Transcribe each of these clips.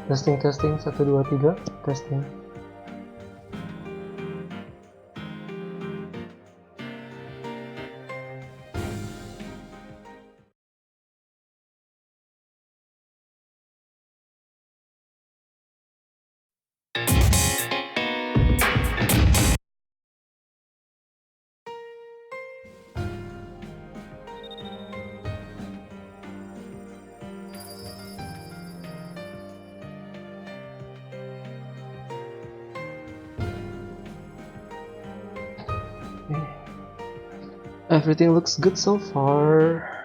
Testing, testing, 1, 2, 3, testing. Everything looks good so far.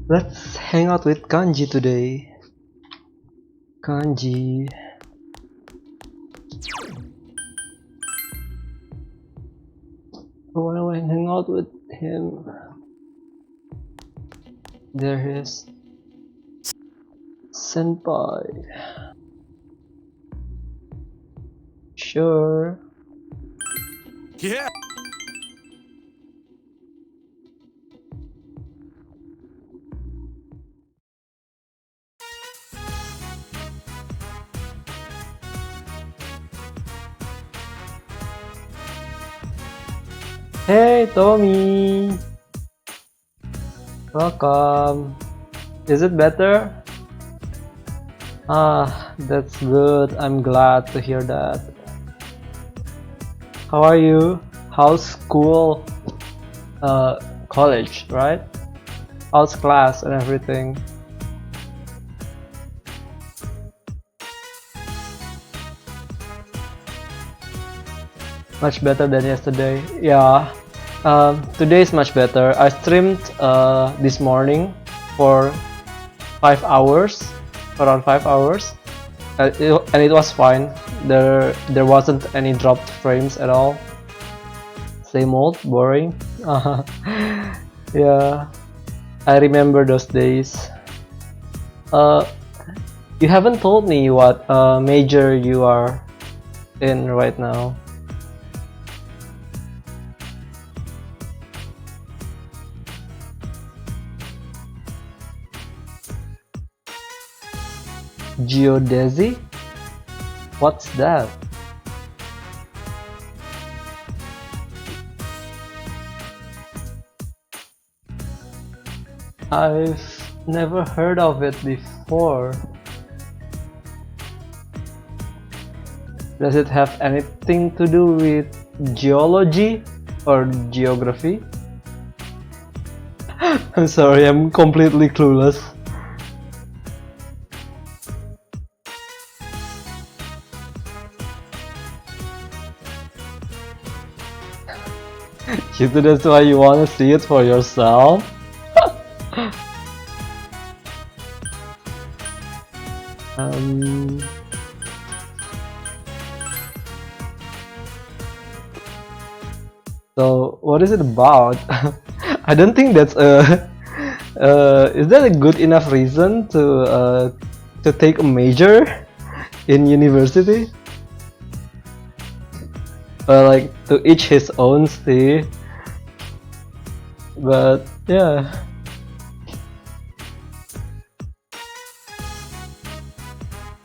Let's hang out with Kanji today. Kanji. Why do I hang out with him? There he is. Senpai. Sure. Yeah. Hey, Tommy. Welcome. Is it better? Ah, that's good. I'm glad to hear that. How are you? How's school? College, right? How's class and everything? Much better than yesterday. Yeah. Today is much better. I streamed this morning for 5 hours, around 5 hours, and it was fine. There wasn't any dropped frames at all. Same old, boring. Yeah, I remember those days. You haven't told me what major you are in right now. Geodesy? What's that? I've never heard of it before. Does it have anything to do with geology or geography? I'm sorry, I'm completely clueless. That's why you want to see it for yourself? So what is it about? I don't think that's a. Is that a good enough reason to take a major in university? Like to each his own, see. But yeah.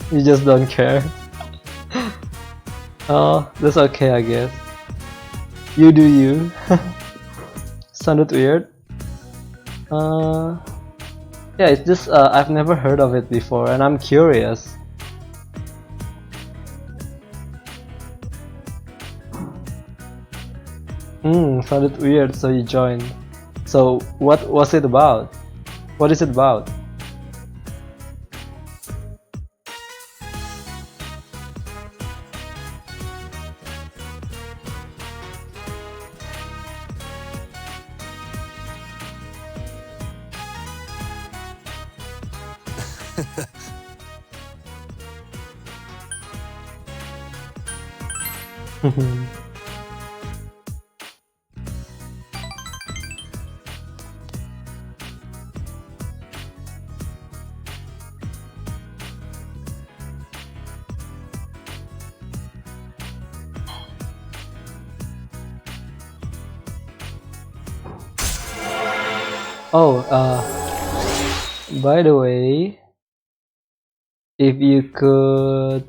You just don't care. Oh, that's okay, I guess. You do you. Sounded weird. Yeah, it's just I've never heard of it before, and I'm curious. Sounded weird, so you joined. So, what was it about? What is it about? Oh, by the way, if you could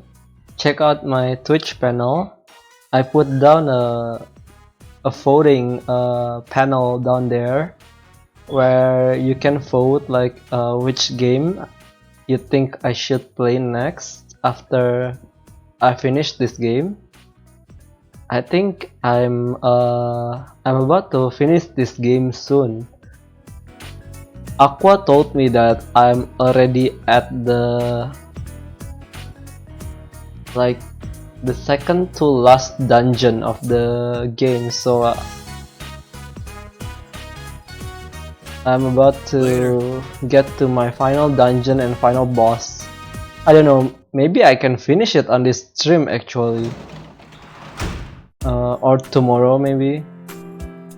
check out my Twitch panel, I put down a voting panel down there where you can vote like which game you think I should play next after I finish this game. I think I'm about to finish this game soon. Aqua told me that I'm already at the second to last dungeon of the game, so I'm about to get to my final dungeon and final boss. I don't know, maybe I can finish it on this stream actually. Or tomorrow maybe.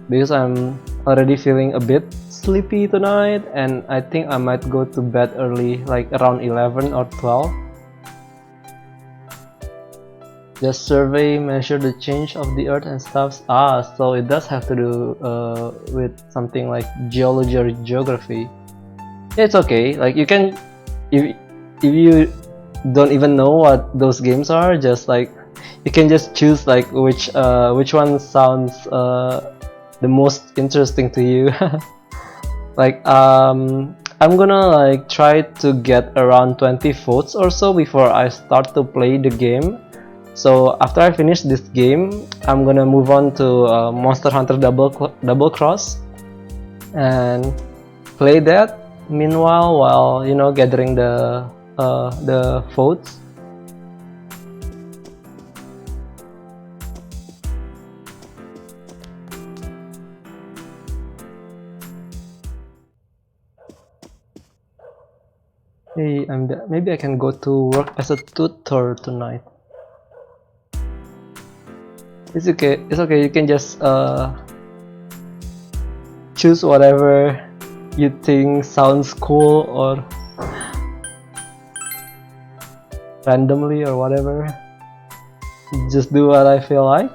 Because I'm already feeling a bit sleepy tonight and I think I might go to bed early, like around 11 or 12. Just survey, measure the change of the earth and stuff. Ah, so it does have to do with something like geology or geography. Yeah, it's okay. Like you can, if you don't even know what those games are, just like you can just choose like which one sounds the most interesting to you. Like I'm gonna like try to get around 20 votes or so before I start to play the game. So after I finish this game, I'm gonna move on to Monster Hunter Double Cross and play that. Meanwhile, while you know gathering the votes. Hey, maybe I can go to work as a tutor tonight. It's okay. It's okay. You can just choose whatever you think sounds cool or randomly or whatever. Just do what I feel like.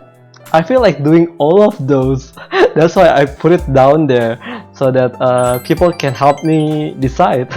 I feel like doing all of those. That's why I put it down there so that people can help me decide.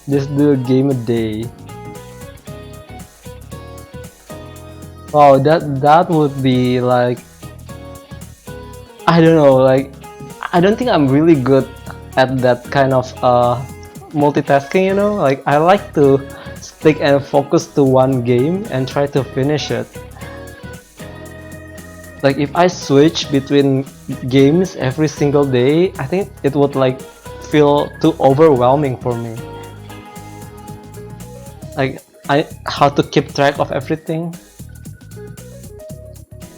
'Just do a game a day. Wow, that would be like I don't know, like I don't think I'm really good at that kind of multitasking, you know? Like I like to stick and focus to one game and try to finish it. Like if I switch between games every single day, I think it would like feel too overwhelming for me. Like I how to keep track of everything.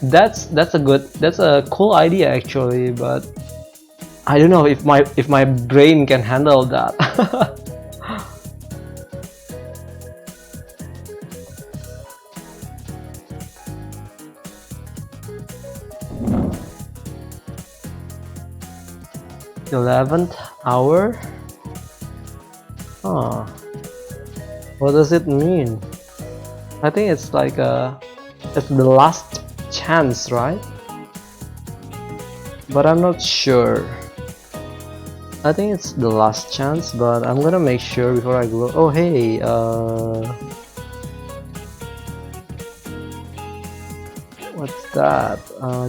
That's a cool idea actually, but I don't know if my brain can handle that. 11th hour? Huh. What does it mean? I think it's like it's the last chance, right? But I'm not sure. I think it's the last chance, but I'm gonna make sure before I go. Oh hey, what's that?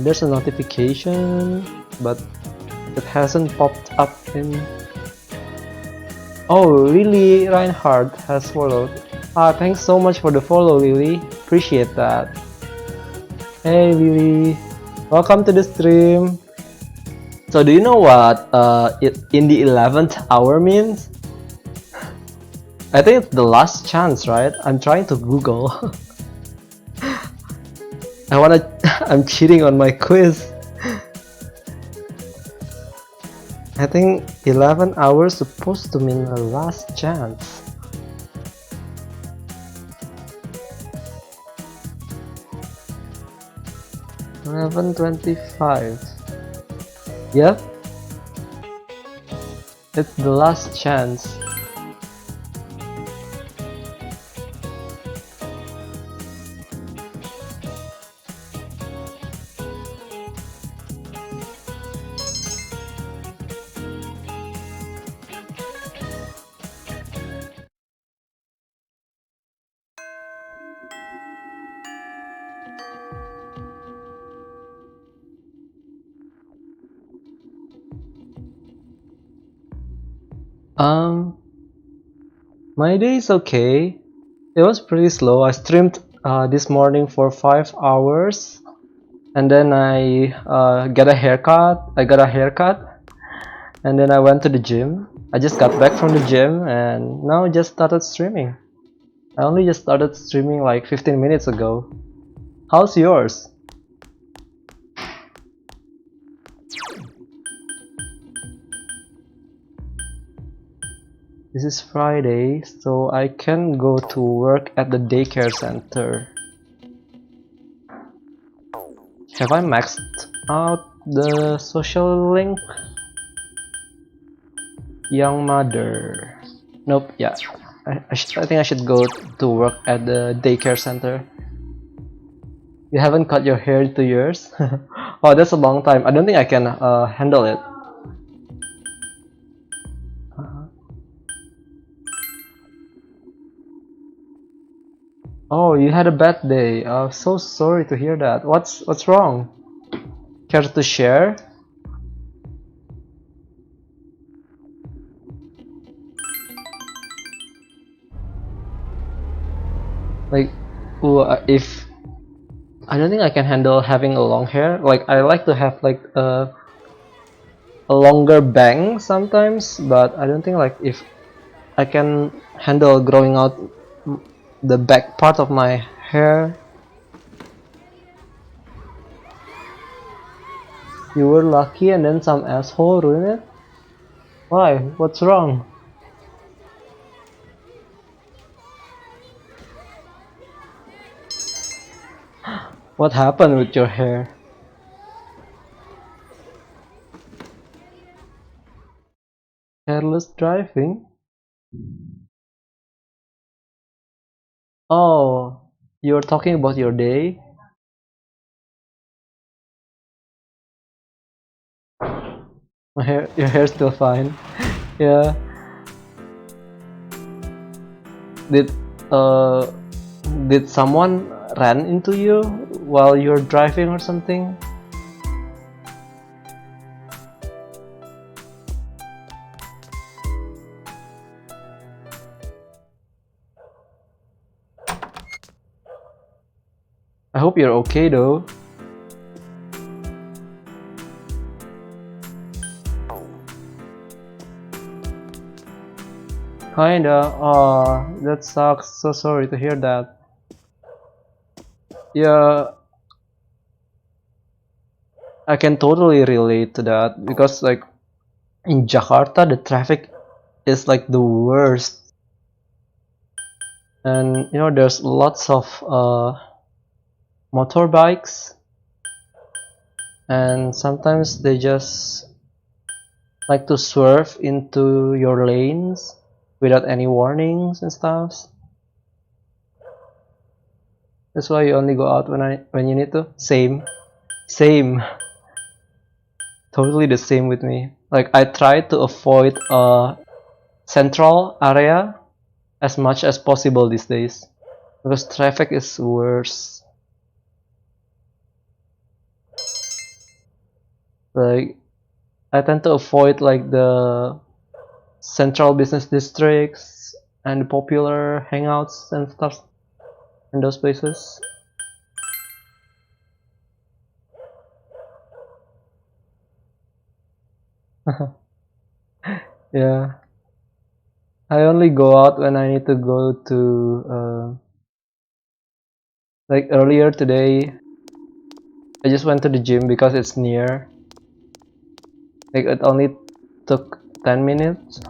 There's a notification, but it hasn't popped up in. Oh, Lily Reinhardt has followed. Thanks so much for the follow, Lily. Appreciate that. Hey, Lily. Welcome to the stream. So, do you know what in the 11th hour means? I think it's the last chance, right? I'm trying to Google. I'm cheating on my quiz. I think 11 hours supposed to mean the last chance. $11.25. Yep. It's the last chance. My day is okay. It was pretty slow. I streamed this morning for 5 hours, and then I got a haircut. And then I went to the gym. I just got back from the gym, and now I just started streaming. I only just started streaming like 15 minutes ago. How's yours? This is Friday, so I can go to work at the daycare center. Have I maxed out the social link? Young mother. Nope, yeah. I think I should go to work at the daycare center. You haven't cut your hair in 2 years? Oh, that's a long time. I don't think I can handle it. Oh, you had a bad day. So sorry to hear that. What's wrong? Care to share? Like, if I don't think I can handle having a long hair. Like, I like to have like a longer bang sometimes, but I don't think like if I can handle growing out the back part of my hair. You were lucky and then some asshole ruined it? Why? What's wrong? What happened with your hair? Careless driving? Oh, you're talking about your day? Your hair's still fine. Yeah. Did uh did someone ran into you while you're driving or something? I hope you're okay though. Kinda. That sucks. So sorry to hear that. Yeah, I can totally relate to that because like in Jakarta the traffic is like the worst, and you know there's lots of motorbikes, and sometimes they just like to swerve into your lanes without any warnings and stuff. That's why you only go out when you need to. Same, totally the same with me. Like I try to avoid central area as much as possible these days because traffic is worse. Like I tend to avoid like the central business districts and the popular hangouts and stuff in those places. Yeah, I only go out when I need to go to like earlier today I just went to the gym because it's near. Like it only took 10 minutes.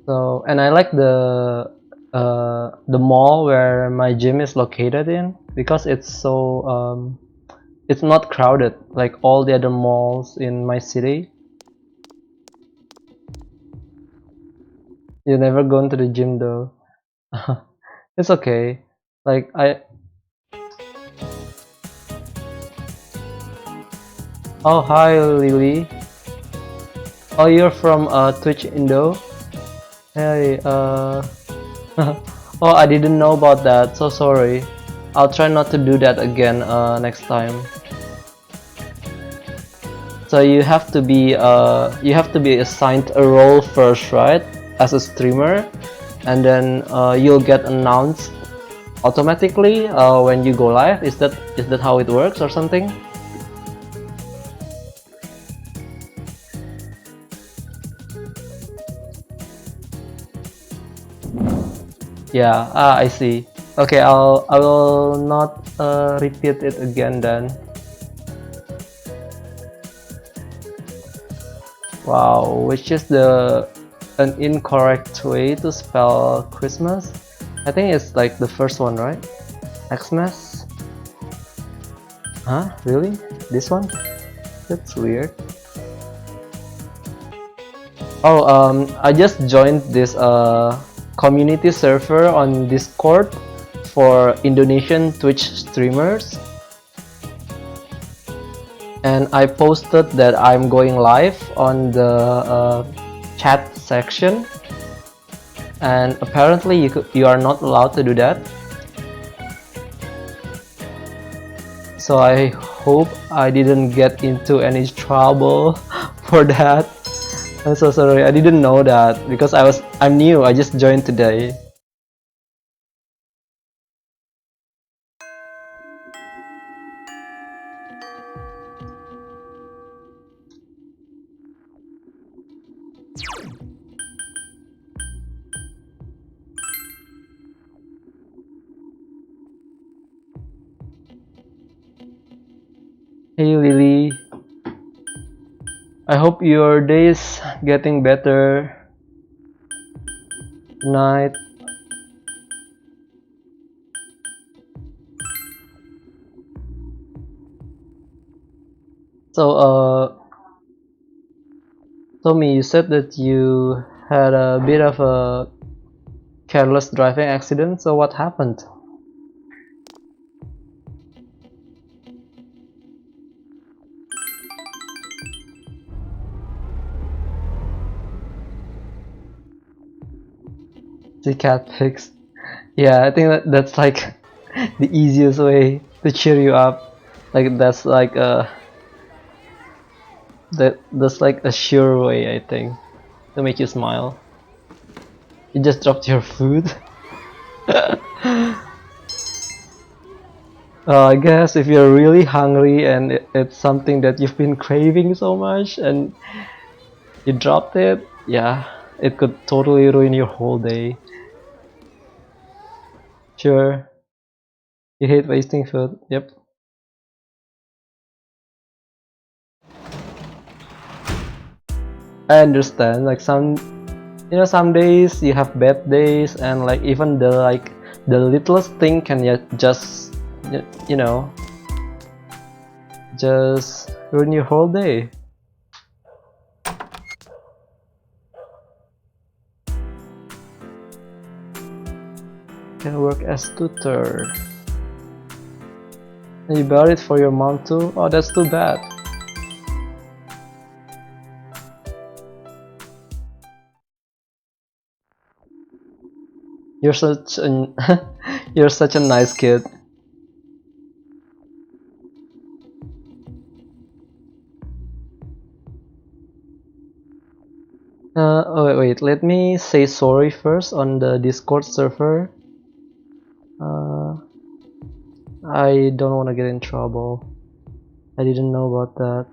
So, and I like the mall where my gym is located in because it's so it's not crowded like all the other malls in my city. You never gone to the gym though. It's okay. Like oh hi Lily. Oh you're from Twitch Indo. Hey oh I didn't know about that. So sorry. I'll try not to do that again next time. So you have to be assigned a role first, right? As a streamer, and then you'll get announced automatically when you go live. Is that how it works or something? Yeah, I see. Okay, I will not repeat it again then. Wow, which is an incorrect way to spell Christmas? I think it's like the first one, right? Xmas? Huh? Really? This one? That's weird. Oh, I just joined this community server on Discord for Indonesian Twitch streamers, and I posted that I'm going live on the chat section, and apparently you are not allowed to do that. So I hope I didn't get into any trouble for that. I'm so sorry, I didn't know that because I'm new, I just joined today. Hey Lily, I hope your day is getting better. Good night. So Tommy, you said that you had a bit of a careless driving accident, so what happened? The cat fixed. Yeah, I think that's like the easiest way to cheer you up. Like that's like that's like a sure way, I think, to make you smile. You just dropped your food. I guess if you're really hungry and it's something that you've been craving so much and you dropped it, yeah, it could totally ruin your whole day. Sure, you hate wasting food. Yep. I understand. Like some days you have bad days, and like even the littlest thing can just you know just ruin your whole day. Can work as tutor. And you bought it for your mom too? Oh, that's too bad. You're such a you're such a nice kid. Oh wait, let me say sorry first on the Discord server. I don't want to get in trouble. I didn't know about that.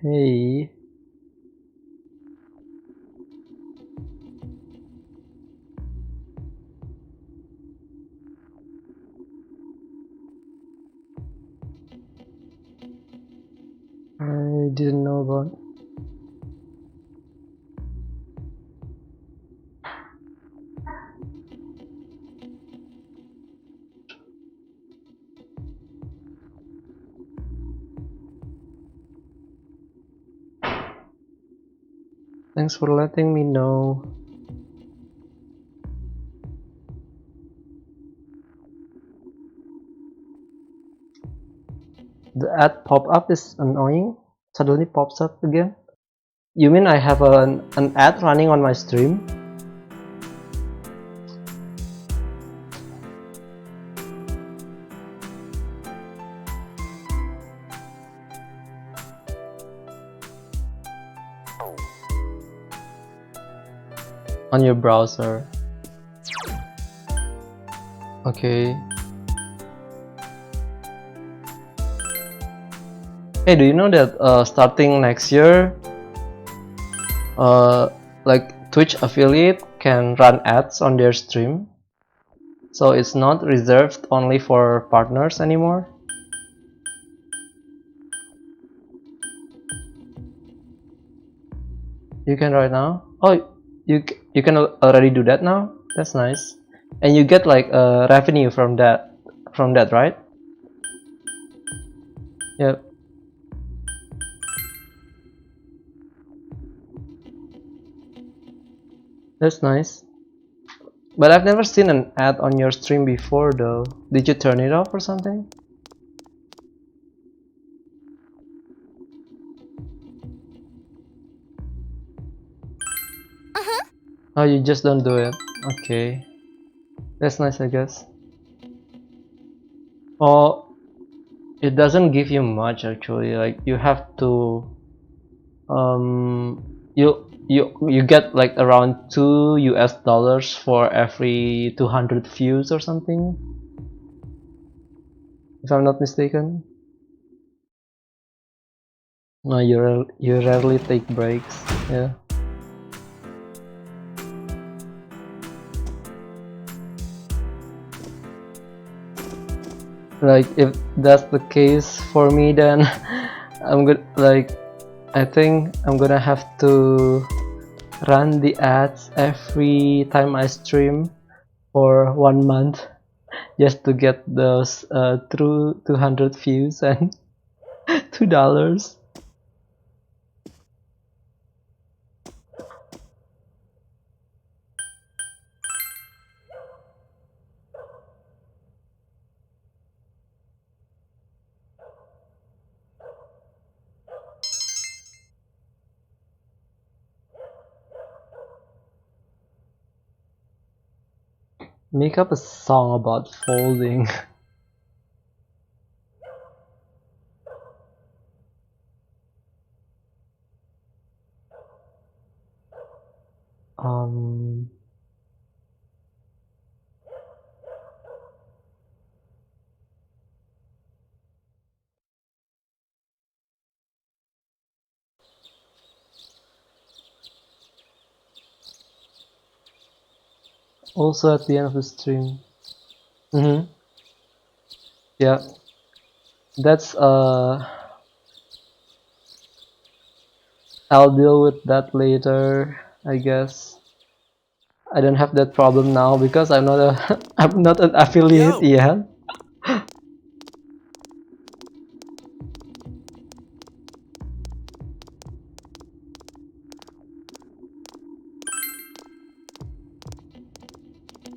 Hey. I didn't know about. Thanks for letting me know. The ad pop-up is annoying. Suddenly pops up again. You mean I have an ad running on my stream? on your browser. Okay. Hey, do you know that starting next year, like Twitch affiliate can run ads on their stream? So it's not reserved only for partners anymore. You can right now. Oh, you can already do that now. That's nice, and you get like revenue from that, right? Yep. That's nice. But I've never seen an ad on your stream before though. Did you turn it off or something? Oh, you just don't do it. Okay. That's nice, I guess. Oh, it doesn't give you much actually. Like you have to you get like around $2 for every 200 views or something, if I'm not mistaken. No, you rarely take breaks. Yeah. Like if that's the case for me, then I'm good. Like I think I'm gonna have to run the ads every time I stream for 1 month just to get those through 200 views and $2. Make up a song about folding. um Also at the end of the stream. Yeah, that's I'll deal with that later, I guess. I don't have that problem now because I'm not a I'm not an affiliate Yo. yet.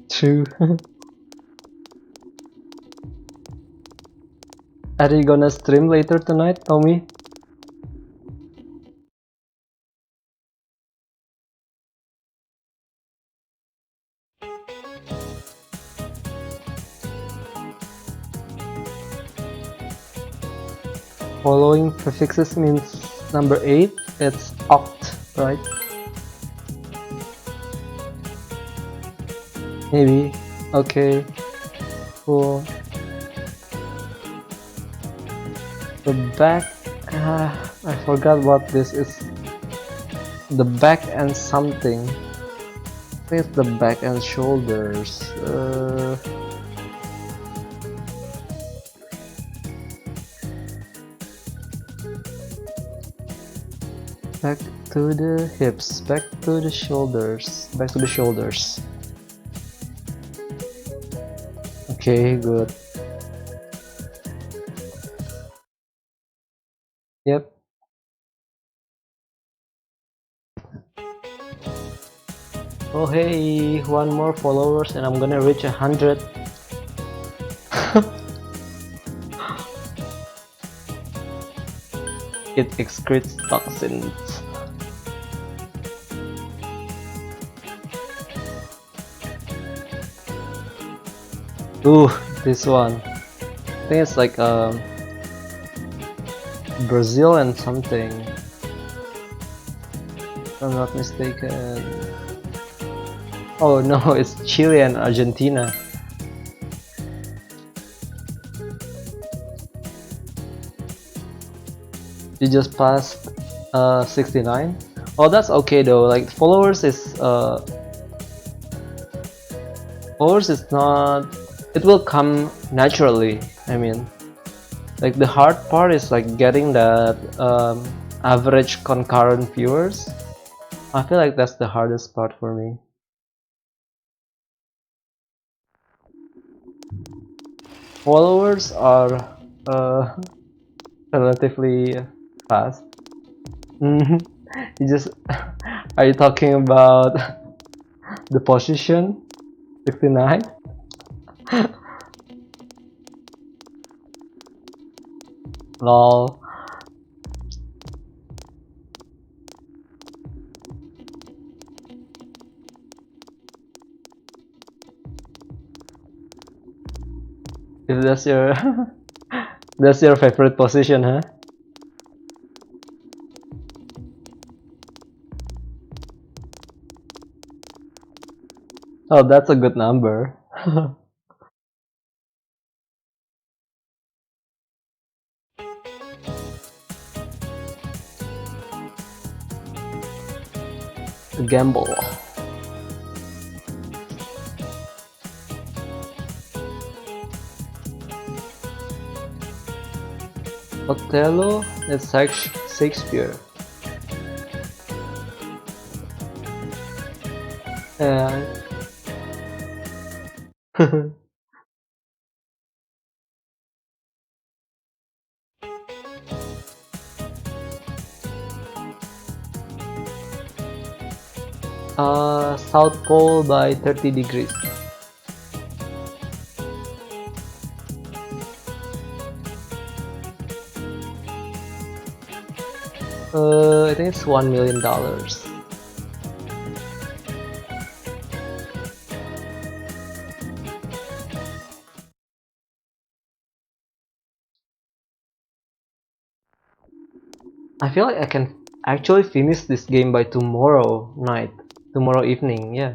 True. Are you gonna stream later tonight, Tommy? Following prefixes means number 8. It's oct, right? Maybe. Okay. Cool. The back. I forgot what this is. The back and something. I think it's the back and shoulders. Back to the hips, back to the shoulders, back to the shoulders. Okay, good. Yep. Oh hey, one more followers and I'm gonna reach 100. It excretes toxins. Ooh, this one. I think it's like Brazil and something. If I'm not mistaken. Oh no, it's Chile and Argentina. You just passed 69. Oh, that's okay though. Like followers is not. It will come naturally. I mean, like the hard part is like getting that average concurrent viewers. I feel like that's the hardest part for me. Followers are relatively fast. You just are you talking about the position 69? Lol. If that's your that's your favorite position, huh? Oh, that's a good number. Gamble. Othello is Shakespeare. And South Pole by 30 degrees. I think it's $1 million. I feel like I can actually finish this game by tomorrow night, tomorrow evening, yeah.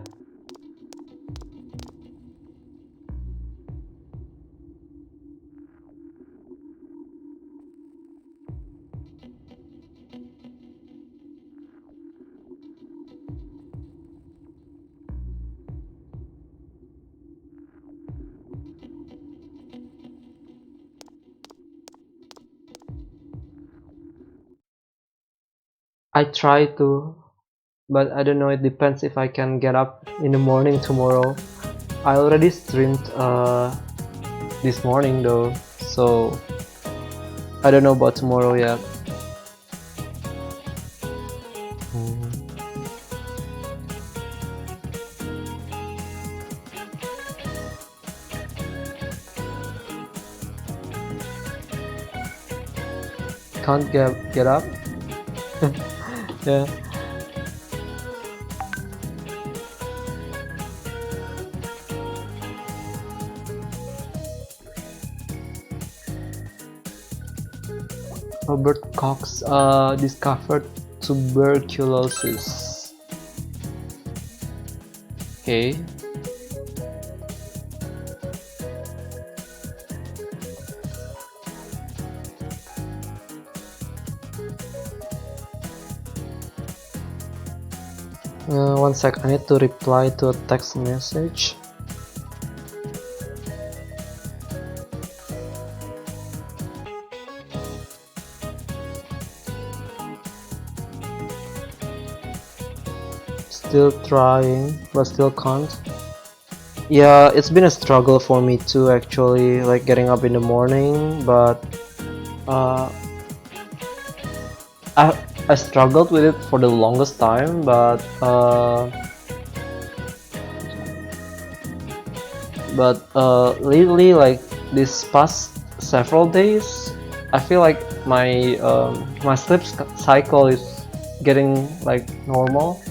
I try to, but I don't know, it depends if I can get up in the morning tomorrow. I already streamed this morning though, so I don't know about tomorrow yet. Can't get up. Yeah. Robert Cox discovered tuberculosis. Okay. One sec, I need to reply to a text message. Still trying, but still can't. Yeah, it's been a struggle for me too actually, like getting up in the morning, but I struggled with it for the longest time, but lately, like this past several days, I feel like my my sleep cycle is getting like normal.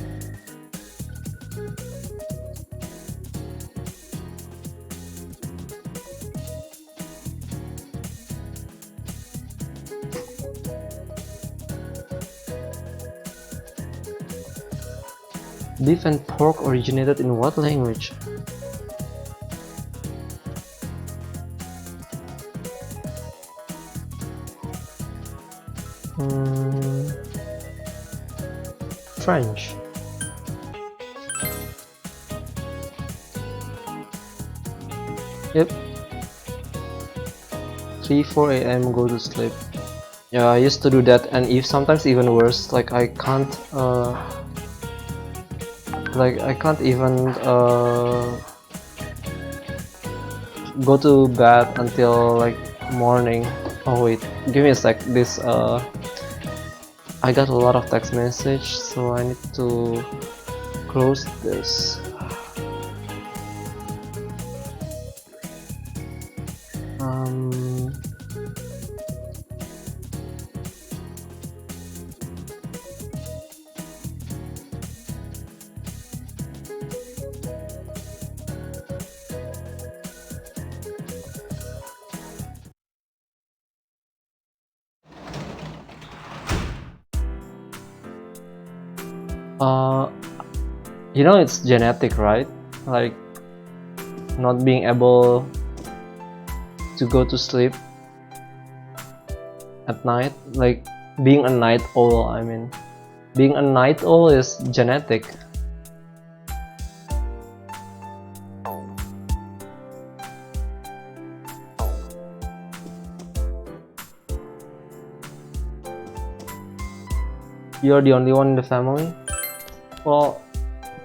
Beef and pork originated in what language? French. Yep. 3-4 a.m. go to sleep. Yeah, I used to do that, and if sometimes even worse, like I can't even go to bed until like morning. Oh wait, give me a sec. This I got a lot of text message, so I need to close this. You know it's genetic, right? Like not being able to go to sleep at night, like being a night owl. I mean, being a night owl is genetic. You're the only one in the family? Well,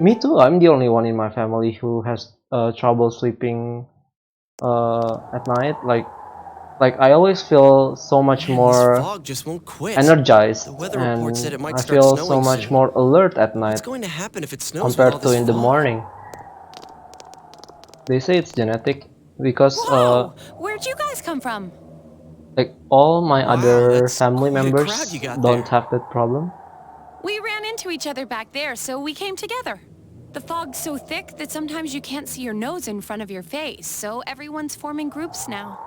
me too. I'm the only one in my family who has trouble sleeping at night. Like I always feel so much more This fog just won't quit. energized, The weather report and said it might I start feel so snowing much soon. more alert at night What's going to happen if it snows with all compared to this in the fog? morning. They say it's genetic because Whoa! Where'd you guys come from? like all my Wow, other that's family quite a members crowd you got don't there. have that problem. We ran into each other back there, so we came together. The fog's so thick that sometimes you can't see your nose in front of your face, so everyone's forming groups now.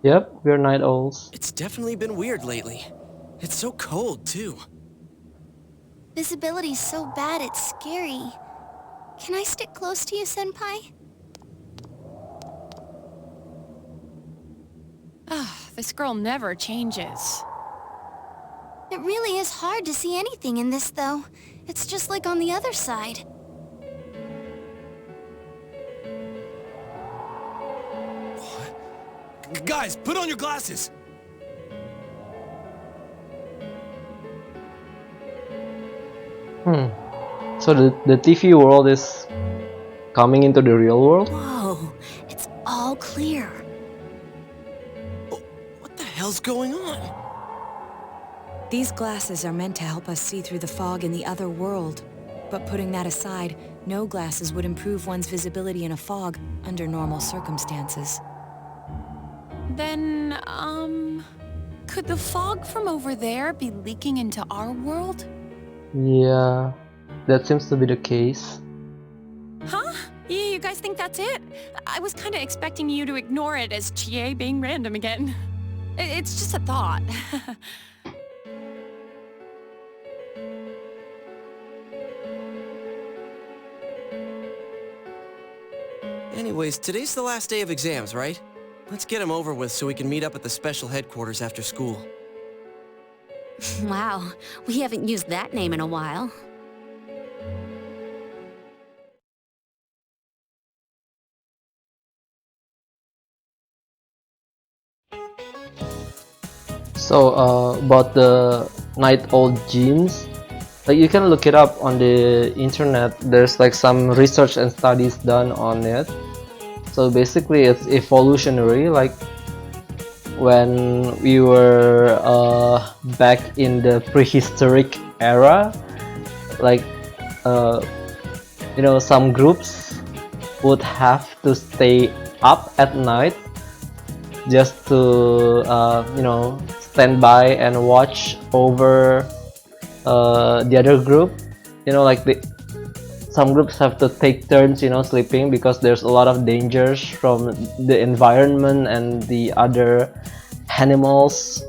Yep, we're night owls. It's definitely been weird lately. It's so cold, too. Visibility's so bad it's scary. Can I stick close to you, Senpai? This girl never changes. It really is hard to see anything in this, though. It's just like on the other side. Guys, put on your glasses! So the TV world is coming into the real world? Whoa, it's all clear. What the hell's going on? These glasses are meant to help us see through the fog in the other world. But putting that aside, no glasses would improve one's visibility in a fog under normal circumstances. Then, could the fog from over there be leaking into our world? Yeah, that seems to be the case. Huh? You guys think that's it? I was kinda expecting you to ignore it as Chie being random again. It's just a thought. Anyways, today's the last day of exams, right? Let's get them over with so we can meet up at the special headquarters after school. Wow, we haven't used that name in a while. So about the night owl genes, like you can look it up on the internet. There's like some research and studies done on it. So basically it's evolutionary, like when we were back in the prehistoric era, like you know, some groups would have to stay up at night just to you know, stand by and watch over the other group. You know, like some groups have to take turns, you know, sleeping because there's a lot of dangers from the environment and the other animals.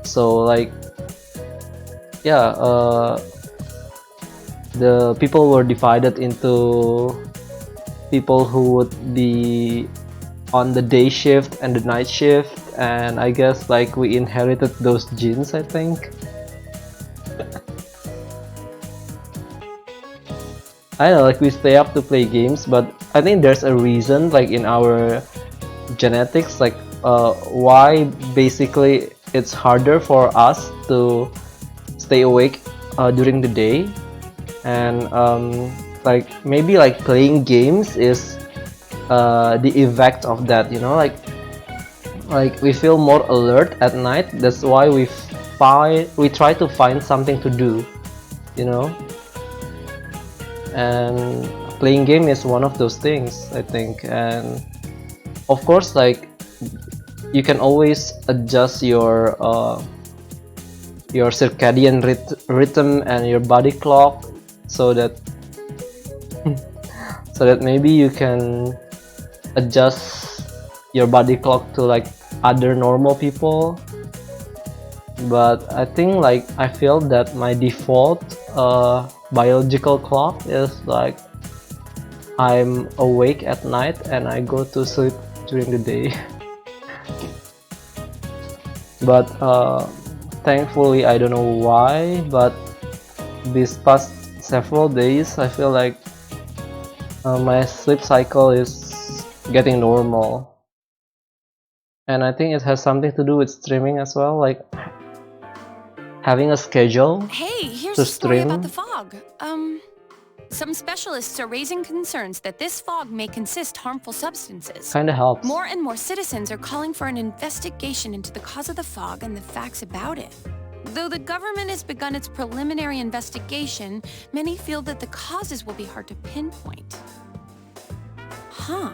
So like, yeah, the people were divided into people who would be on the day shift and the night shift, and I guess like we inherited those genes, I think. I don't know, like we stay up to play games, but I think there's a reason like in our genetics, like why basically it's harder for us to stay awake during the day, and like maybe like playing games is the effect of that, you know, like we feel more alert at night. That's why we try to find something to do, you know, and playing game is one of those things, I think. And of course, like you can always adjust your circadian rhythm and your body clock so that maybe you can adjust your body clock to like other normal people. But I think like I feel that my default biological clock is like I'm awake at night and I go to sleep during the day. But thankfully, I don't know why, but these past several days I feel like my sleep cycle is getting normal, and I think it has something to do with streaming as well, like having a schedule. Hey, here's To a story stream? about the fog. Some specialists are raising concerns that this fog may consist harmful substances. Kinda helps. More and more citizens are calling for an investigation into the cause of the fog and the facts about it. Though the government has begun its preliminary investigation, many feel that the causes will be hard to pinpoint. Huh.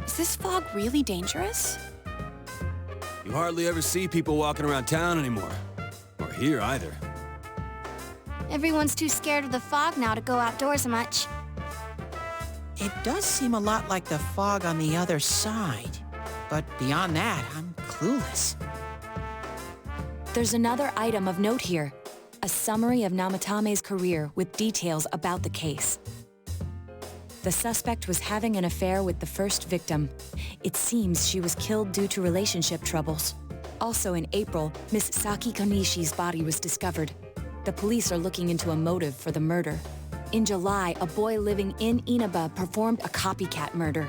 Is this fog really dangerous? You hardly ever see people walking around town anymore. Or here either. Everyone's too scared of the fog now to go outdoors much. It does seem a lot like the fog on the other side. But beyond that, I'm clueless. There's another item of note here. A summary of Namatame's career with details about the case. The suspect was having an affair with the first victim. It seems she was killed due to relationship troubles. Also in April, Miss Saki Konishi's body was discovered. The police are looking into a motive for the murder. In July, a boy living in Inaba performed a copycat murder.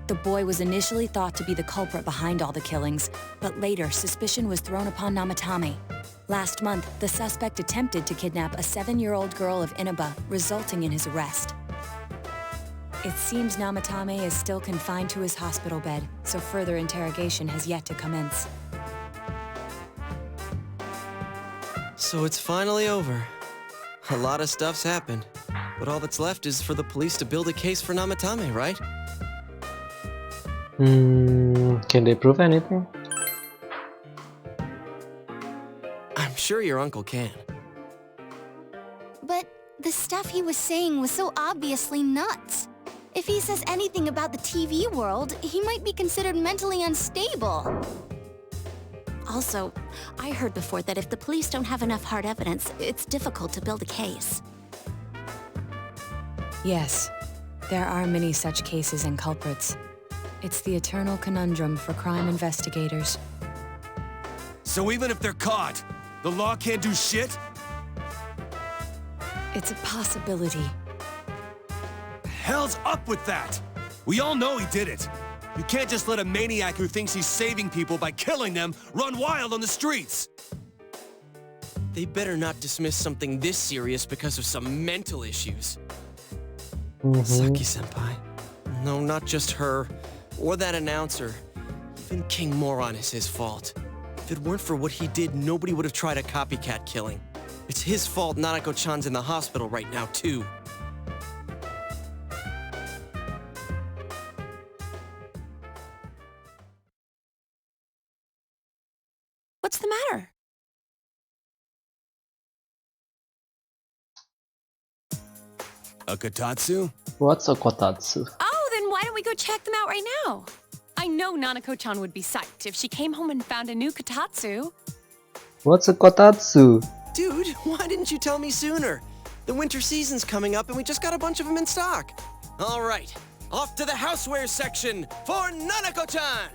The boy was initially thought to be the culprit behind all the killings, but later suspicion was thrown upon Namatame. Last month, the suspect attempted to kidnap a 7-year-old girl of Inaba, resulting in his arrest. It seems Namatame is still confined to his hospital bed, so further interrogation has yet to commence. So it's finally over. A lot of stuff's happened, but all that's left is for the police to build a case for Namatame, right? Can they prove anything? I'm sure your uncle can. But the stuff he was saying was so obviously nuts. If he says anything about the TV world, he might be considered mentally unstable. Also, I heard before that if the police don't have enough hard evidence, it's difficult to build a case. Yes, there are many such cases and culprits. It's the eternal conundrum for crime investigators. So even if they're caught, the law can't do shit? It's a possibility. Hell's up with that! We all know he did it. You can't just let a maniac who thinks he's saving people by killing them run wild on the streets! They better not dismiss something this serious because of some mental issues. Saki-senpai. No, not just her. Or that announcer. Even King Moron is his fault. If it weren't for what he did, nobody would have tried a copycat killing. It's his fault Nanako-chan's in the hospital right now, too. What's the matter? A Kotatsu? What's a kotatsu? Oh, then why don't we go check them out right now? I know Nanako-chan would be psyched if she came home and found a new kotatsu. What's a kotatsu? Dude, why didn't you tell me sooner? The winter season's coming up and we just got a bunch of them in stock. All right, off to the houseware section for Nanako-chan!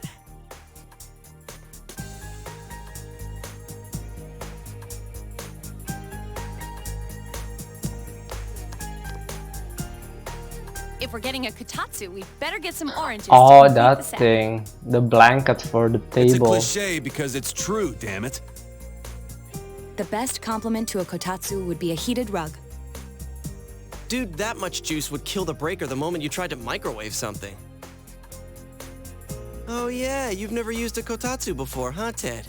If we're getting a kotatsu, we better get some oranges. to Oh, complete the that set. thing. The blanket for the It's a table. cliche because it's true, damn it. The best compliment to a kotatsu would be a heated rug. Dude, that much juice would kill the breaker the moment you tried to microwave something. Oh yeah, you've never used a kotatsu before, huh, Ted?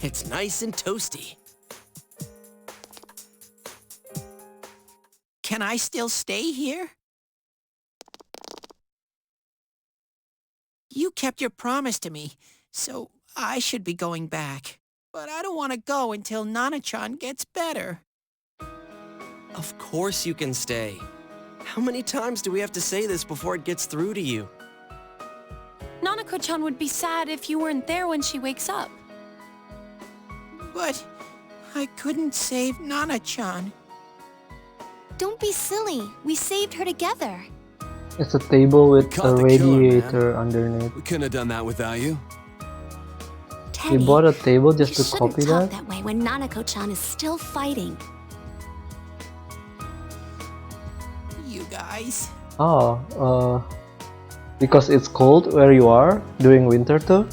It's nice and toasty. Can I still stay here? You kept your promise to me, so I should be going back. But I don't want to go until Nana-chan gets better. Of course you can stay. How many times do we have to say this before it gets through to you? Nanako-chan would be sad if you weren't there when she wakes up. But I couldn't save Nana-chan. Don't be silly. We saved her together. It's a table with Caught a the killer, man. radiator underneath. We couldn't have done that without you. Teddy, You bought a table just you to shouldn't copy talk that? way when Nanako-chan is still fighting. You guys. Oh, because it's cold where you are during winter too?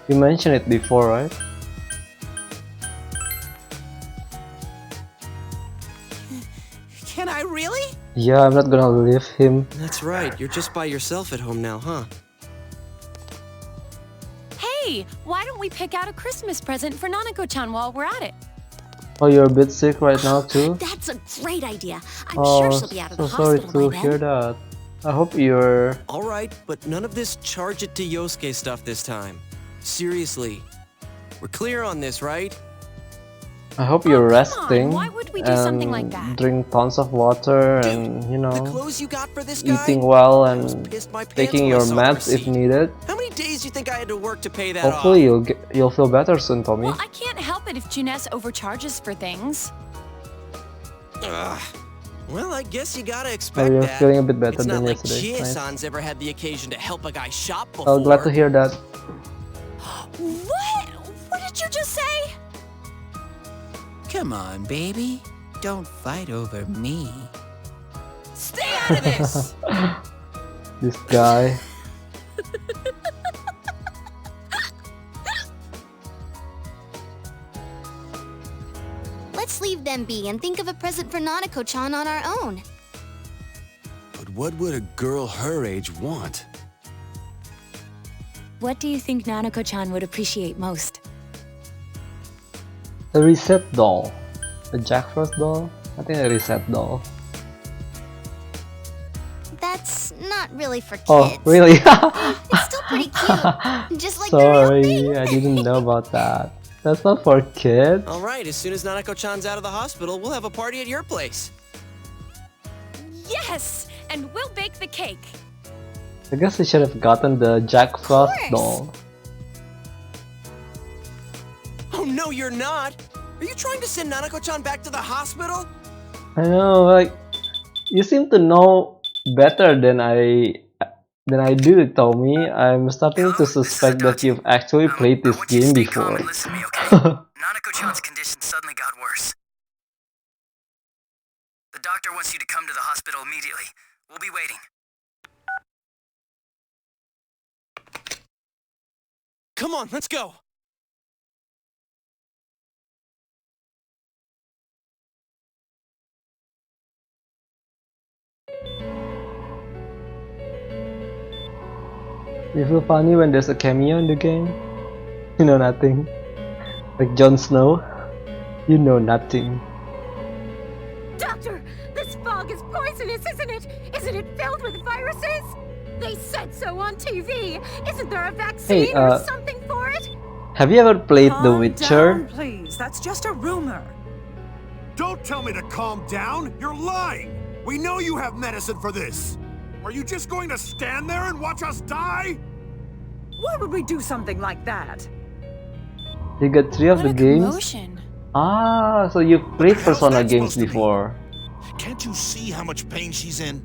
You mentioned it before, right? Can I really? Yeah, I'm not gonna leave him. That's right, you're just by yourself at home now, huh? Hey, why don't we pick out a Christmas present for Nanako-chan while we're at it? Oh, you're a bit sick right now too? That's a great idea. I'm Oh, sure she'll be out of so the sorry hospital to by hear then. that. I hope you're... All right, but none of this charge it to Yosuke stuff this time. Seriously. We're clear on this, right? I hope Oh, you're come on, resting why would we do something like that? drink tons of water Dude, and, you The know, clothes you got for this guy? eating well I almost and pissed my pants taking when I your saw the meds if receipt. needed. How many days do you think I had to work to pay that Hopefully off? you'll feel better soon, Tommy. Well, I can't help it if Juness overcharges for things. Ugh. Well, I guess you gotta Oh, expect you're that. feeling a bit better It's not than like yesterday. Nice. Chie-san's ever had the occasion to help a guy shop before. Oh, glad to hear that. What? What did you just say? Come on, baby. Don't fight over me. Stay out of this! This guy. Let's leave them be and think of a present for Nanako-chan on our own. But what would a girl her age want? What do you think Nanako-chan would appreciate most? The reset doll. The Jack Frost doll? I think a reset doll. That's not really for kids. Oh, really? It's still pretty cute. Just like the real Sorry, thing. I didn't know about that. That's not for kids. All right, as soon as Nanako-chan's out of the hospital, we'll have a party at your place. Yes! And we'll bake the cake. I guess we should have gotten the Jack Frost course. doll. Oh, no, you're not! Are you trying to send Nanako-chan back to the hospital? I know, like, you seem to know better than I do, Tommy. I'm starting to suspect that you've actually played this game before. Listen to me, okay? Nanako-chan's condition suddenly got worse. The doctor wants you to come to the hospital immediately. We'll be waiting. Come on, let's go! You feel funny when there's a cameo in the game? You know nothing. Like Jon Snow. You know nothing. Doctor, this fog is poisonous, isn't it? Isn't it filled with viruses? They said so on TV. Isn't there a vaccine or something for it? Have you ever played The Calm Witcher? down, please. That's just a rumor. Don't tell me to calm down! You're lying! We know you have medicine for this! Are you just going to stand there and watch us die? Why would we do something like that? You got 3 of What the a games? commotion. Ah, so you played hell's Persona that games supposed to mean? before. Can't you see how much pain she's in?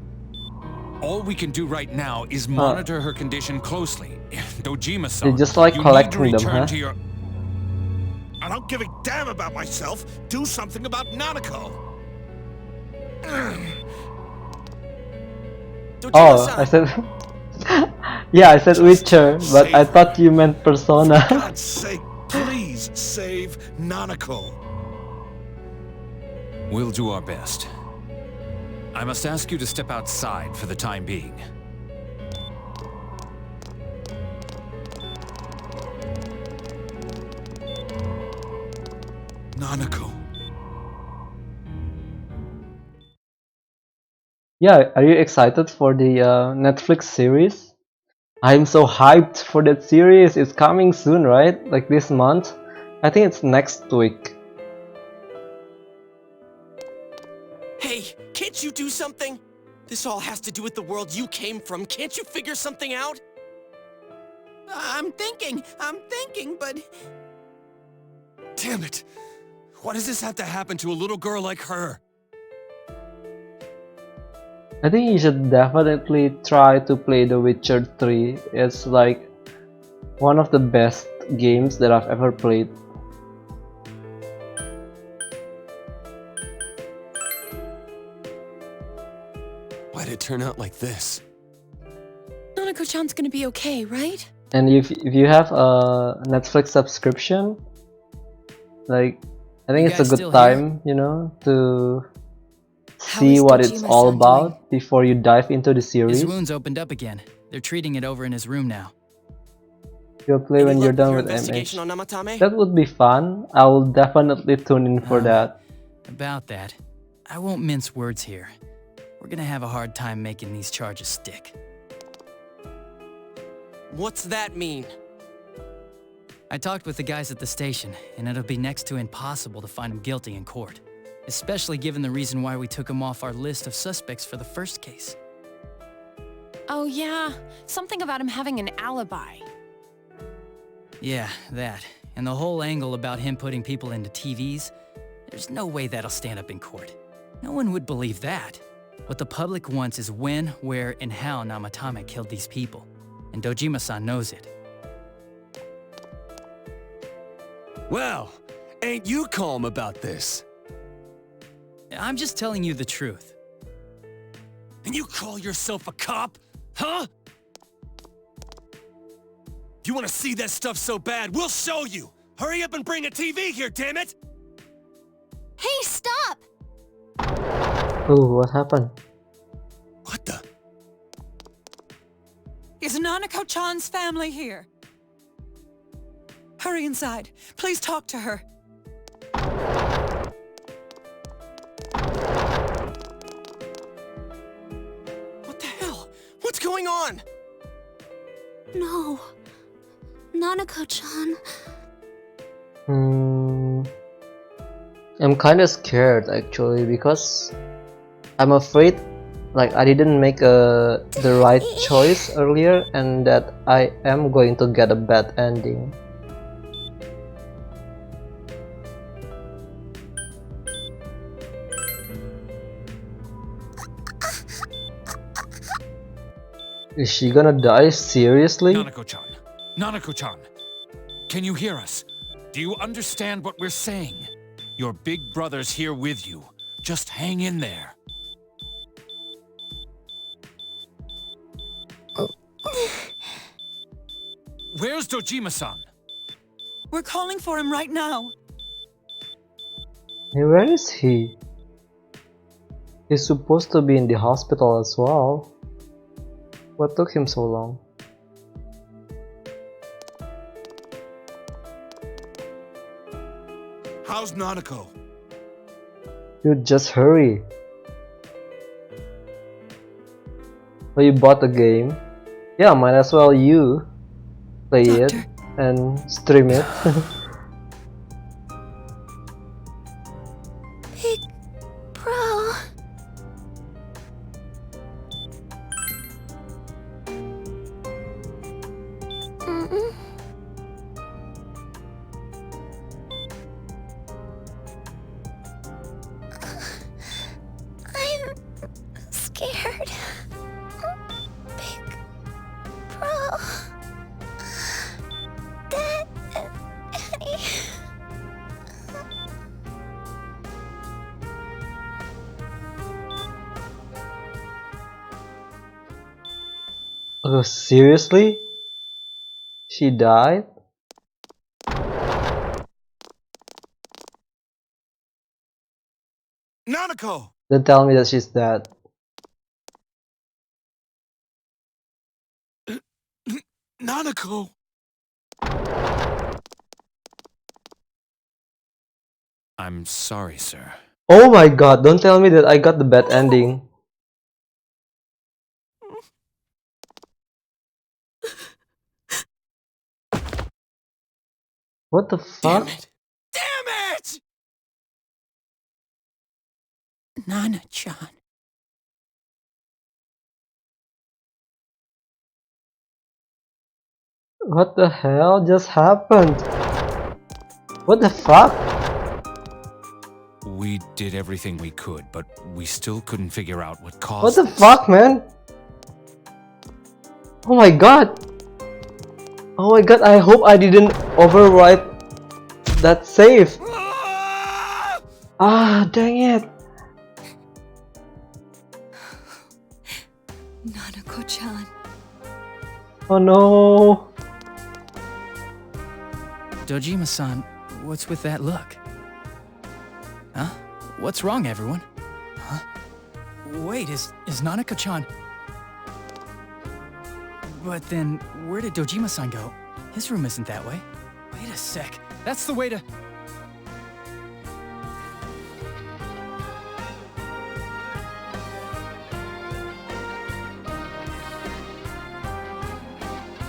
All we can do right now is monitor her condition closely. Dojima-san, You just like you need to collecting them, return huh? to your... I don't give a damn about myself. Do something about Nanako. Oh, I Dojima-san! said... yeah, I said Witcher, but I thought you meant Persona. For God's sake, please save Nanako. We'll do our best. I must ask you to step outside for the time being. Nanako. Yeah, are you excited for the Netflix series? I'm so hyped for that series. It's coming soon, right? Like this month? I think it's next week. Hey, can't you do something? This all has to do with the world you came from. Can't you figure something out? I'm thinking, but... Damn it! Why does this have to happen to a little girl like her? I think you should definitely try to play The Witcher 3. It's like one of the best games that I've ever played. Why'd it turn out like this? Nanako-chan's gonna be okay, right? And if you have a Netflix subscription, like I think You it's a guys good still time, you know, to How see is what it's Dojima-san all doing? about before you dive into the His series. wounds opened up again. They're treating it over in his room now. You'll play Any when you're luck done your with investigation MH. on Namatame? That would be fun. I will definitely tune in for that. About that, I won't mince words here. We're gonna have a hard time making these charges stick. What's that mean? I talked with the guys at the station, and it'll be next to impossible to find him guilty in court. Especially given the reason why we took him off our list of suspects for the first case. Oh yeah, something about him having an alibi. Yeah, that. And the whole angle about him putting people into TVs, there's no way that'll stand up in court. No one would believe that. What the public wants is when, where, and how Namatame killed these people. And Dojima-san knows it. Well, ain't you calm about this? I'm just telling you the truth. And you call yourself a cop? Huh? You want to see that stuff so bad? We'll show you! Hurry up and bring a TV here, damn it! Hey, stop! Oh, what happened? What the? Is Nanako-chan's family here? Hurry inside. Please talk to her. What the hell? What's going on? No. Nanako-chan. I'm kinda scared actually because I'm afraid like I didn't make the right choice earlier and that I am going to get a bad ending. Is she gonna die seriously? Nanako-chan! Nanako-chan! Can you hear us? Do you understand what we're saying? Your big brother's here with you. Just hang in there. Where's Dojima-san? We're calling for him right now. Hey, where is he? He's supposed to be in the hospital as well. What took him so long? How's Nanako? Dude, just hurry. Oh, you bought the game? Yeah, might as well you play it and stream it. Big bro. scared. Big Bro. Dad and Annie. Oh, seriously? She died? Nanako! Don't tell me that she's dead. Nanako! I'm sorry, sir. Oh my god, don't tell me that I got the bad ending. What the fuck? Damn it! Damn it! Nana-chan. What the hell just happened? What the fuck? We did everything we could, but we still couldn't figure out what caused What the this. fuck, man? Oh my god! Oh my god, I hope I didn't overwrite that save. Ah, dang it. Nanako-chan. Oh no. Dojima-san, what's with that look? Huh? What's wrong, everyone? Huh? Wait, is Nanako-chan... But then, where did Dojima-san go? His room isn't that way. Wait a sec. That's the way to...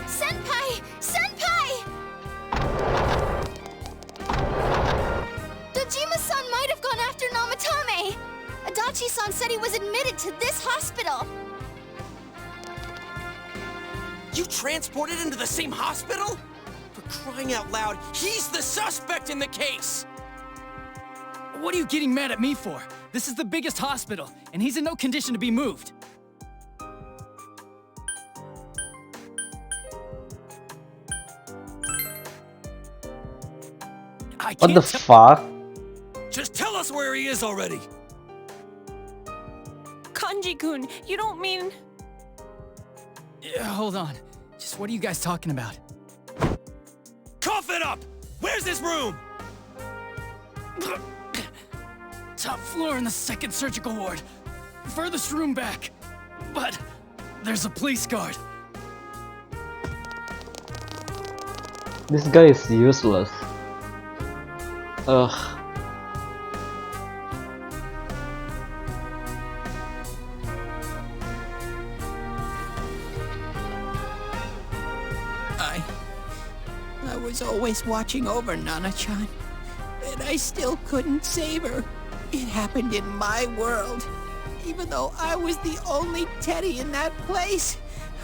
Senpai! Senpai! Dojima-san might have gone after Namatame! Adachi-san said he was admitted to this hospital! You transported him to the same hospital? For crying out loud, he's the suspect in the case! What are you getting mad at me for? This is the biggest hospital, and he's in no condition to be moved. What the fuck? Just tell us where he is already! Kanji-kun, you don't mean... Yeah, hold on. Just what are you guys talking about? Cough it up! Where's his room? Top floor in the second surgical ward. Furthest room back. But there's a police guard. This guy is useless. Ugh. I was always watching over Nana-chan, and I still couldn't save her. It happened in my world. Even though I was the only Teddy in that place,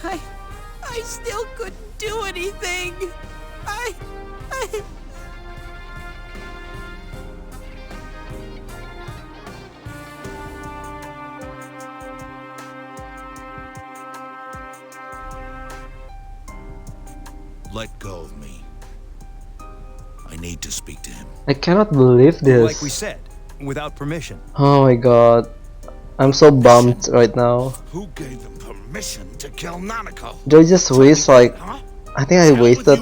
I still couldn't do anything. I... Let go of me. I need to speak to him. I cannot believe this. Like we said, without permission. Oh my god. I'm so bummed right now. Who gave them permission to kill Nanako? Did I just waste like... I think I wasted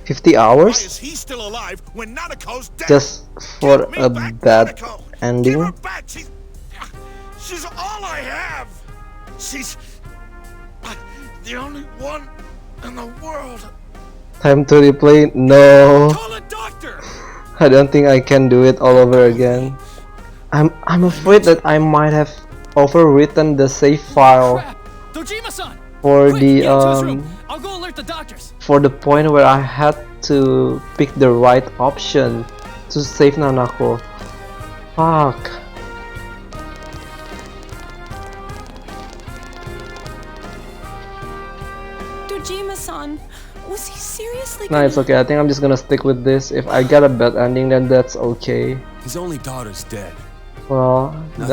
50 Why hours is he still alive when Nanako's dead? just for a bad ending. Back. She's all I have. She's the only one in the world. Time to replay? No. Call a doctor! I don't think I can do it all over again. I'm afraid that I might have overwritten the save file Dojima-san! for Quick, the get into his room. I'll go alert the doctors. for the point where I had to pick the right option to save Nanako. Fuck. Dojima-san, was he seriously Nah, it's okay. I think I'm just gonna stick with this. If I get a bad ending, then that's okay. His only daughter's dead. Well, Nothing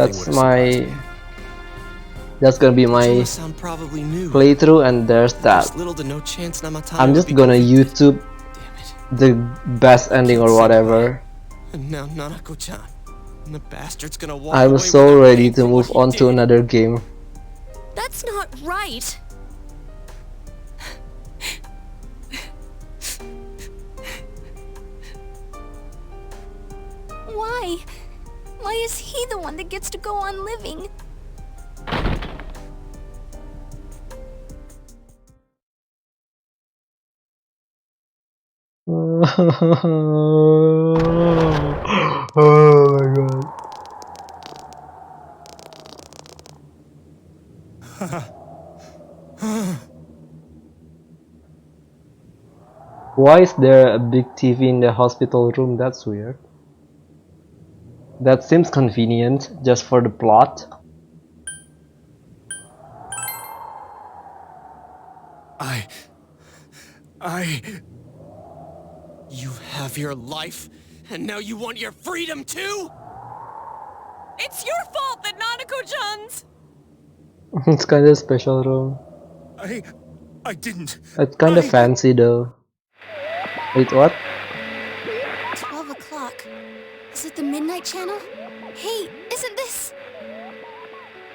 that's gonna be my Sound probably new. playthrough, and there's that. There's little to no chance Namatame I'm will just be gonna convicted. YouTube the best ending or whatever. And now Nanako-chan. And the bastard's gonna walk I'm away so without ready paying to for move what he on to did. another game. That's not right. Why? Why is he the one that gets to go on living? Oh my god. Why is there a big TV in the hospital room? That's weird. That seems convenient, just for the plot. You have your life, and now you want your freedom too? It's your fault that Nanako-chan's... It's kinda special room. I didn't. It's kinda fancy though. Wait, what? 12 o'clock. Is it the Midnight Channel? Hey, isn't this...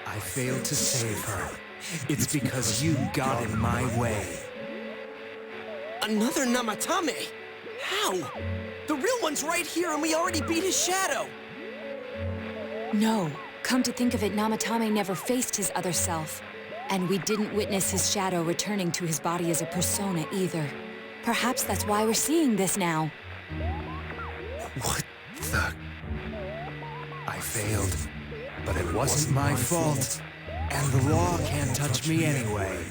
I failed to save her. It's because you got in my way. Another Namatame? How? The real one's right here and we already beat his shadow! No. Come to think of it, Namatame never faced his other self. And we didn't witness his shadow returning to his body as a persona either. Perhaps that's why we're seeing this now. What the... I failed, but it wasn't my fault. And the law can't touch me anyway.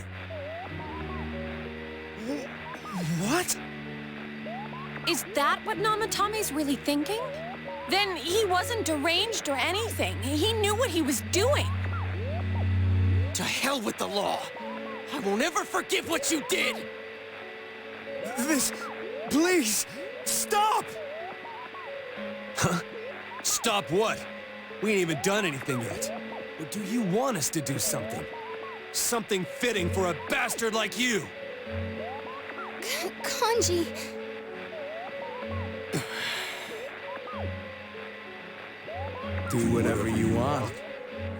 What? Is that what Namatame's really thinking? Then he wasn't deranged or anything. He knew what he was doing. To hell with the law! I won't ever forgive what you did! This... Please! Stop! Huh? Stop what? We ain't even done anything yet. Or do you want us to do something? Something fitting for a bastard like you! Kanji... Do whatever you want.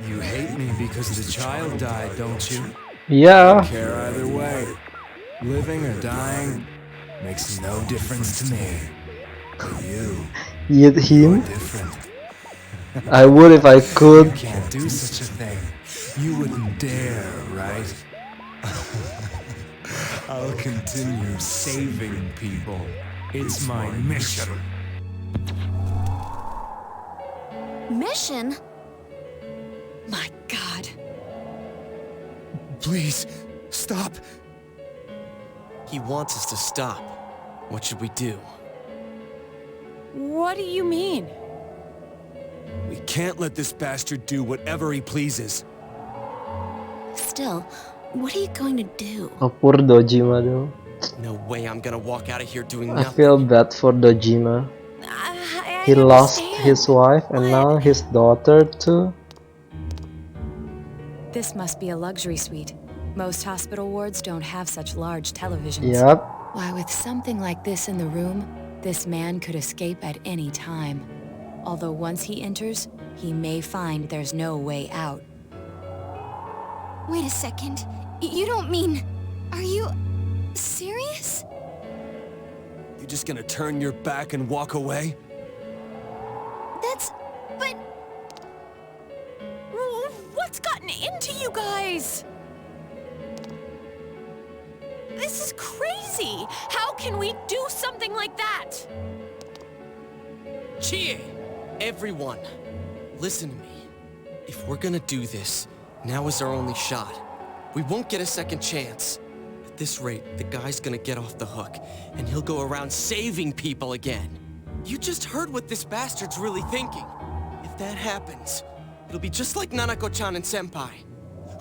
You hate me because the child died, don't you? Yeah. Don't care either way. Living or dying makes no difference to me. But you... Eat him? You're different. I would if I could. You can't do such a thing. You wouldn't dare, right? I'll continue saving people. It's my mission. Mission? My God. Please, stop. He wants us to stop. What should we do? What do you mean? We can't let this bastard do whatever he pleases. Still, what are you going to do? Oh, poor Dojima though. No way I'm gonna walk out of here doing I nothing. feel bad for Dojima. He lost his wife and now his daughter too. This must be a luxury suite. Most hospital wards don't have such large televisions. Yep. Why, with something like this in the room, this man could escape at any time. Although once he enters, he may find there's no way out. Wait a second. You don't mean... Are you... serious? You just gonna turn your back and walk away? That's... but... What's gotten into you guys? This is crazy! How can we do something like that? Chie! Everyone, listen to me. If we're gonna do this, now is our only shot. We won't get a second chance. At this rate, the guy's gonna get off the hook, and he'll go around saving people again. You just heard what this bastard's really thinking. If that happens, it'll be just like Nanako-chan and Senpai.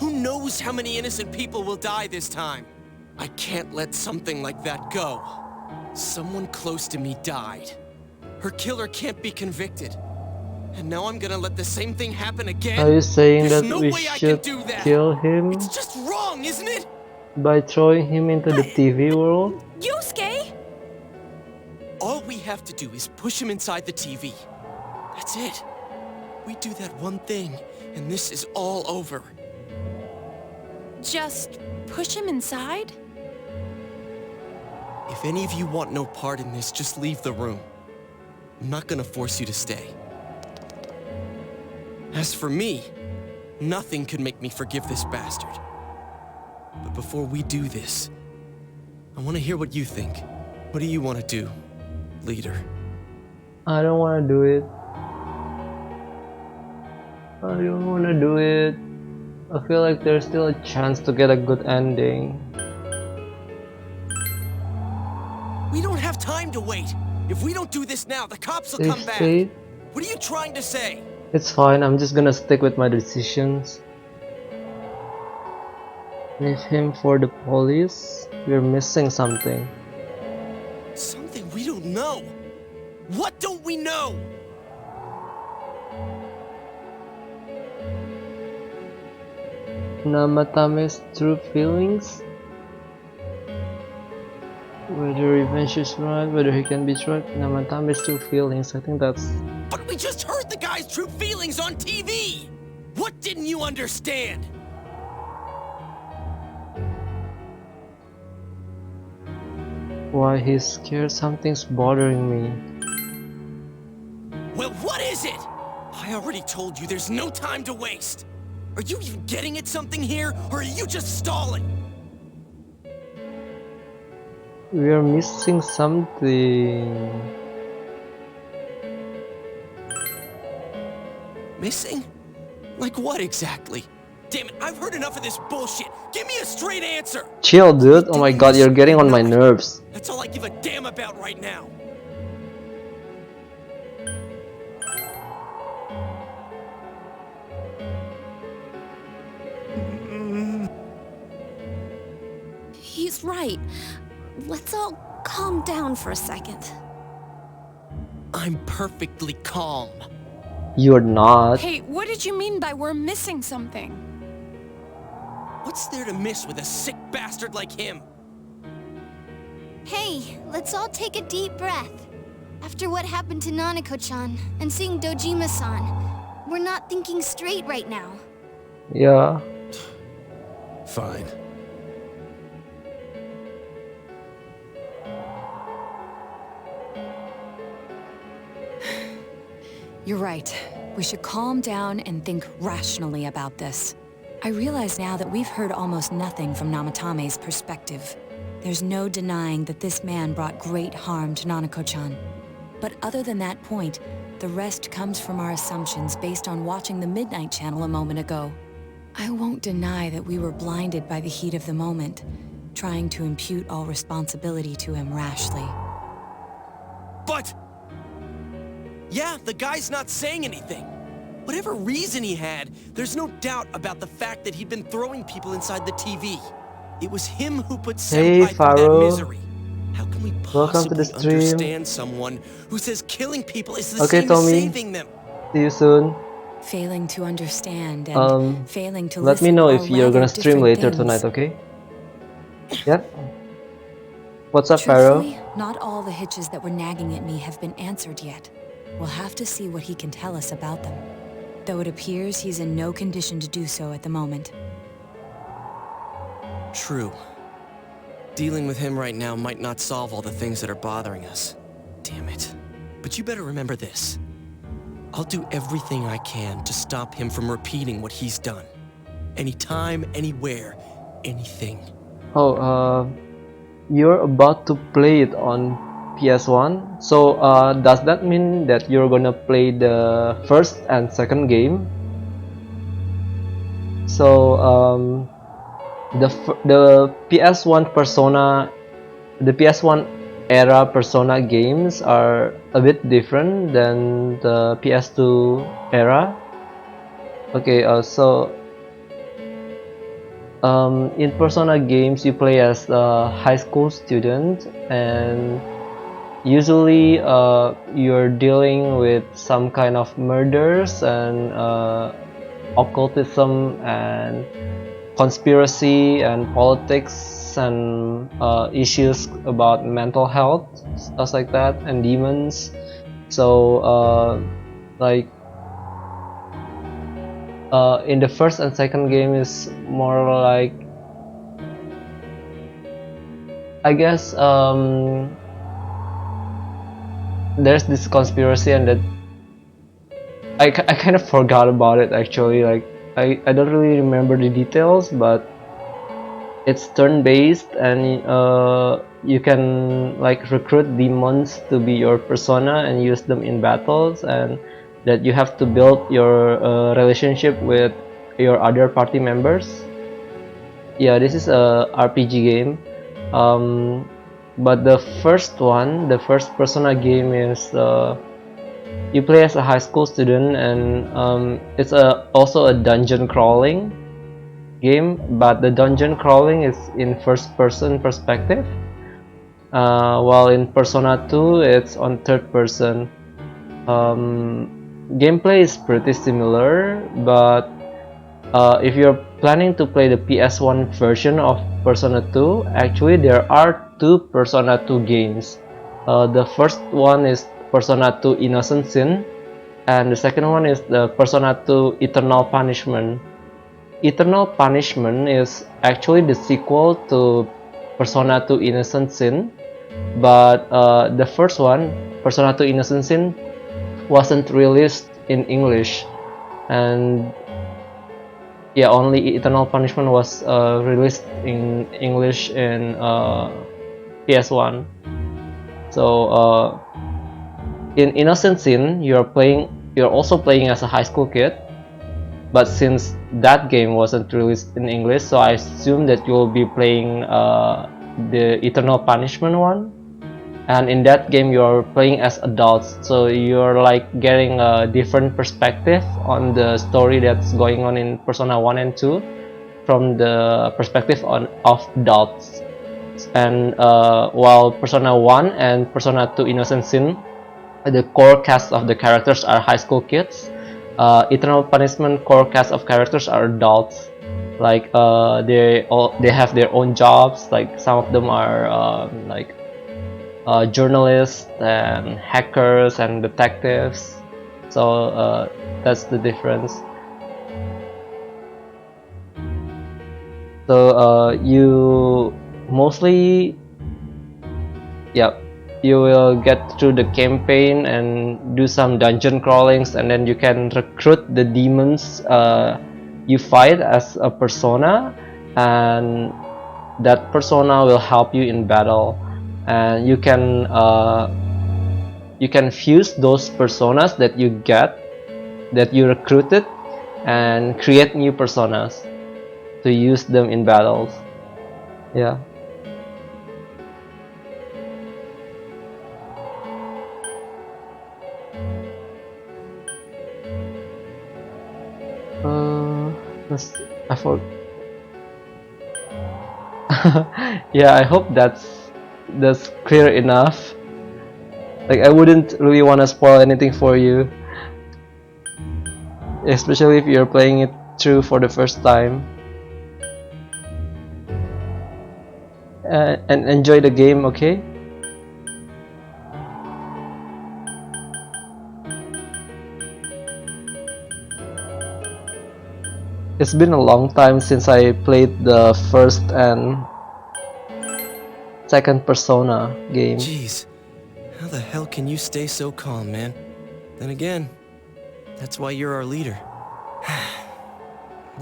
Who knows how many innocent people will die this time? I can't let something like that go. Someone close to me died. Her killer can't be convicted. And now I'm gonna let the same thing happen again? Are you saying There's that no we way I can should do that. kill him It's just wrong, isn't it? by throwing him into the TV world? Yosuke! All we have to do is push him inside the TV. That's it. We do that one thing, and this is all over. Just push him inside? If any of you want no part in this, just leave the room. I'm not gonna force you to stay. As for me, nothing could make me forgive this bastard. But before we do this, I want to hear what you think. What do you want to do, leader? I don't want to do it. I don't want to do it. I feel like there's still a chance to get a good ending. We don't have time to wait. If we don't do this now, the cops will Safe come back. state? What are you trying to say? It's fine, I'm just gonna stick with my decisions. Leave him for the police? We're missing something. Something we don't know. What don't we know? Namatame's true feelings? Whether revenge is right, whether he can be trusted. Namatame's true feelings, I think that's... But we just heard the guy's true feelings on TV! What didn't you understand? Why he's scared, something's bothering me. Well, what is it? I already told you there's no time to waste. Are you even getting at something here, or are you just stalling? We are missing something. Missing? Like what exactly? Damn it, I've heard enough of this bullshit. Give me a straight answer. Chill, dude. Oh my god, you're getting on my nerves. That's all I give a damn about right now. He's right. Let's all calm down for a second. I'm perfectly calm. You're not. Hey, what did you mean by we're missing something? What's there to miss with a sick bastard like him? Hey, let's all take a deep breath. After what happened to Nanako-chan and seeing Dojima-san, we're not thinking straight right now. Yeah. Fine. You're right. We should calm down and think rationally about this. I realize now that we've heard almost nothing from Namatame's perspective. There's no denying that this man brought great harm to Nanako-chan. But other than that point, the rest comes from our assumptions based on watching the Midnight Channel a moment ago. I won't deny that we were blinded by the heat of the moment, trying to impute all responsibility to him rashly. But... yeah, the guy's not saying anything. Whatever reason he had, there's no doubt about the fact that he'd been throwing people inside the TV. It was him who put Senpai through that misery. How can we possibly understand someone who says killing people is the same as saving them? See you soon. Failing to understand and failing to let me know if you're gonna stream later tonight, okay? Yep. What's up, Pharaoh? Not all the hitches that were nagging at me have been answered yet. We'll have to see what he can tell us about them. Though it appears he's in no condition to do so at the moment. True. Dealing with him right now might not solve all the things that are bothering us. Damn it. But you better remember this. I'll do everything I can to stop him from repeating what he's done. Anytime, anywhere, anything. Oh, you're about to play it on PS1. So, does that mean that you're gonna play the first and second game? So, the PS1 Persona, the PS1 era Persona games are a bit different than the PS2 era. Okay, in Persona games you play as a high school student, and usually you're dealing with some kind of murders and occultism and conspiracy and politics and issues about mental health, stuff like that, and demons. So like in the first and second game is more like, I guess there's this conspiracy, and that I kind of forgot about it actually. Like I don't really remember the details, but it's turn-based, and you can like recruit demons to be your persona and use them in battles, and that you have to build your relationship with your other party members. Yeah, this is a RPG game. But the first one, the first Persona game, is you play as a high school student, and it's also a dungeon crawling game, but the dungeon crawling is in first person perspective, while in Persona 2 it's on third person. Gameplay is pretty similar, but if you're planning to play the PS1 version of Persona 2, actually there are two Persona 2 games. The first one is Persona 2 Innocent Sin, and the second one is the Persona 2 Eternal Punishment. Eternal Punishment is actually the sequel to Persona 2 Innocent Sin, but the first one, Persona 2 Innocent Sin, wasn't released in English, and yeah, only Eternal Punishment was released in English in PS1. So in Innocent Sin, you're also playing as a high school kid, but since that game wasn't released in English, so I assume that you will be playing the Eternal Punishment one. And in that game you're playing as adults, so you're like getting a different perspective on the story that's going on in Persona 1 and 2 from the perspective of adults. And while Persona 1 and Persona 2 Innocent Sin, the core cast of the characters are high school kids, Eternal Punishment core cast of characters are adults. Like they have their own jobs, like some of them are like journalists and hackers and detectives. So that's the difference. So you mostly, yeah, you will get through the campaign and do some dungeon crawlings, and then you can recruit the demons you fight as a persona, and that persona will help you in battle. And you can fuse those personas that you recruited, and create new personas to use them in battles. Yeah. I forgot. Yeah, I hope that's clear enough. Like, I wouldn't really want to spoil anything for you, especially if you're playing it through for the first time. And enjoy the game, okay? It's been a long time since I played the first and second Persona game. Jeez, how the hell can you stay so calm, man? Then again, that's why you're our leader.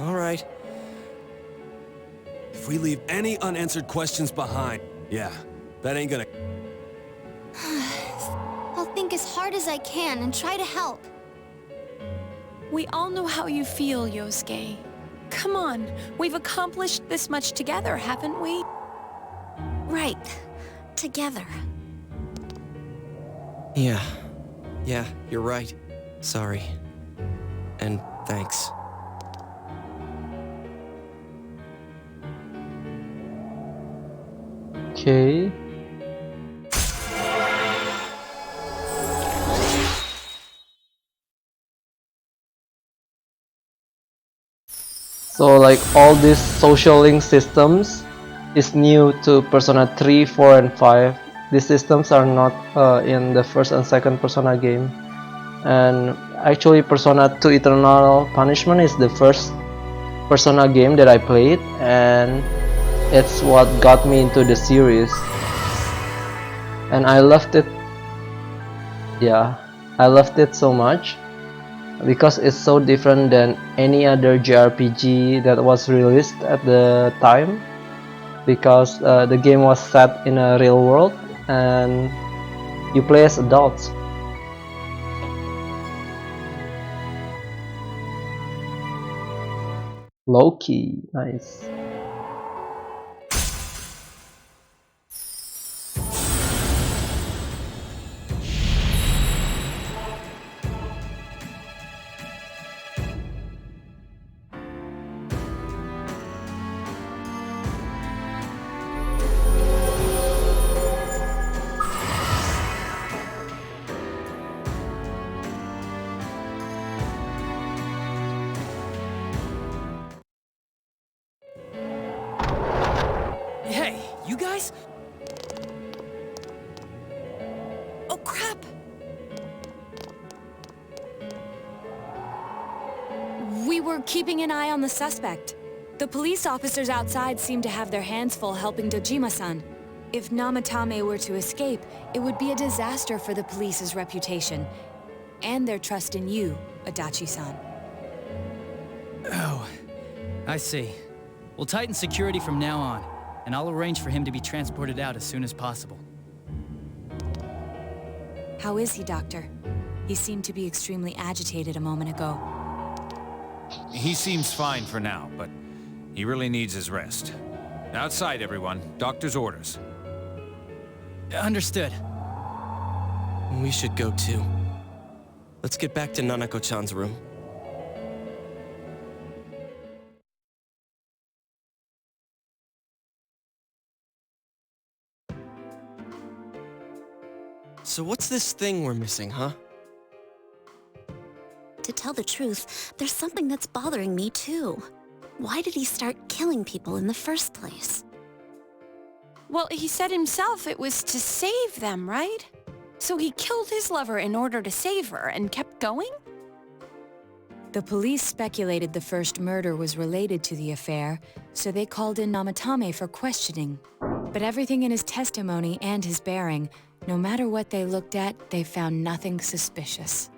All right. If we leave any unanswered questions behind, yeah, that ain't gonna... I'll think as hard as I can and try to help. We all know how you feel, Yosuke. Come on, we've accomplished this much together, haven't we? Right. Together. Yeah, you're right. Sorry. And thanks. Okay. So like all these social link systems is new to Persona 3, 4, and 5. These systems are not in the first and second Persona game. And actually Persona 2 Eternal Punishment is the first Persona game that I played, and it's what got me into the series. And I loved it. Yeah, I loved it so much because it's so different than any other JRPG that was released at the time, because the game was set in a real world and you play as adults. Low-key, nice. Hey, you guys? Oh, crap! We were keeping an eye on the suspect. The police officers outside seem to have their hands full helping Dojima-san. If Namatame were to escape, it would be a disaster for the police's reputation, and their trust in you, Adachi-san. Oh, I see. We'll tighten security from now on, and I'll arrange for him to be transported out as soon as possible. How is he, Doctor? He seemed to be extremely agitated a moment ago. He seems fine for now, but he really needs his rest. Outside, everyone. Doctor's orders. Understood. We should go too. Let's get back to Nanako-chan's room. So what's this thing we're missing, huh? To tell the truth, there's something that's bothering me too. Why did he start killing people in the first place? Well, he said himself it was to save them, right? So he killed his lover in order to save her and kept going? The police speculated the first murder was related to the affair, so they called in Namatame for questioning. But everything in his testimony and his bearing, no matter what they looked at, they found nothing suspicious.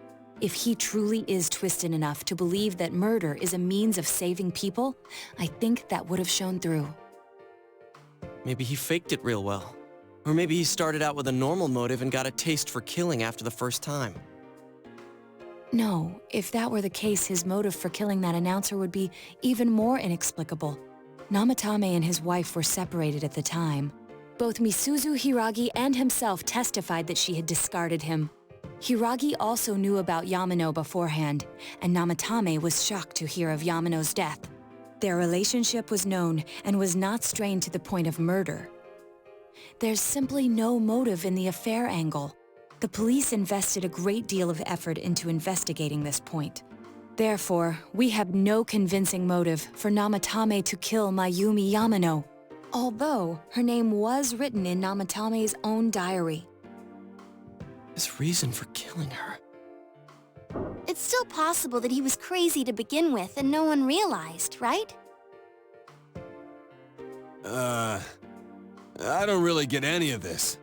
If he truly is twisted enough to believe that murder is a means of saving people, I think that would have shown through. Maybe he faked it real well. Or maybe he started out with a normal motive and got a taste for killing after the first time. No, if that were the case, his motive for killing that announcer would be even more inexplicable. Namatame and his wife were separated at the time. Both Misuzu Hiragi and himself testified that she had discarded him. Hiragi also knew about Yamano beforehand, and Namatame was shocked to hear of Yamano's death. Their relationship was known and was not strained to the point of murder. There's simply no motive in the affair angle. The police invested a great deal of effort into investigating this point. Therefore, we have no convincing motive for Namatame to kill Mayumi Yamano, although her name was written in Namatame's own diary. His reason for killing her. It's still possible that he was crazy to begin with and no one realized, right? I don't really get any of this.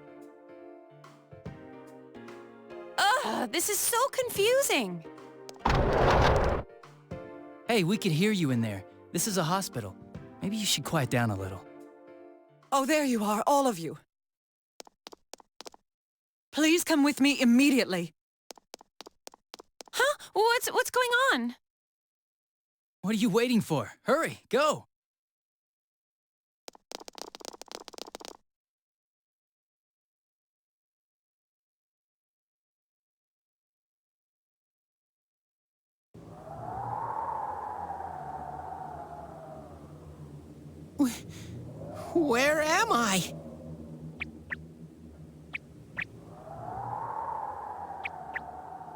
Ugh, this is so confusing. Hey, we could hear you in there. This is a hospital. Maybe you should quiet down a little. Oh, there you are, all of you. Please come with me immediately. Huh? What's going on? What are you waiting for? Hurry, go! Where am I?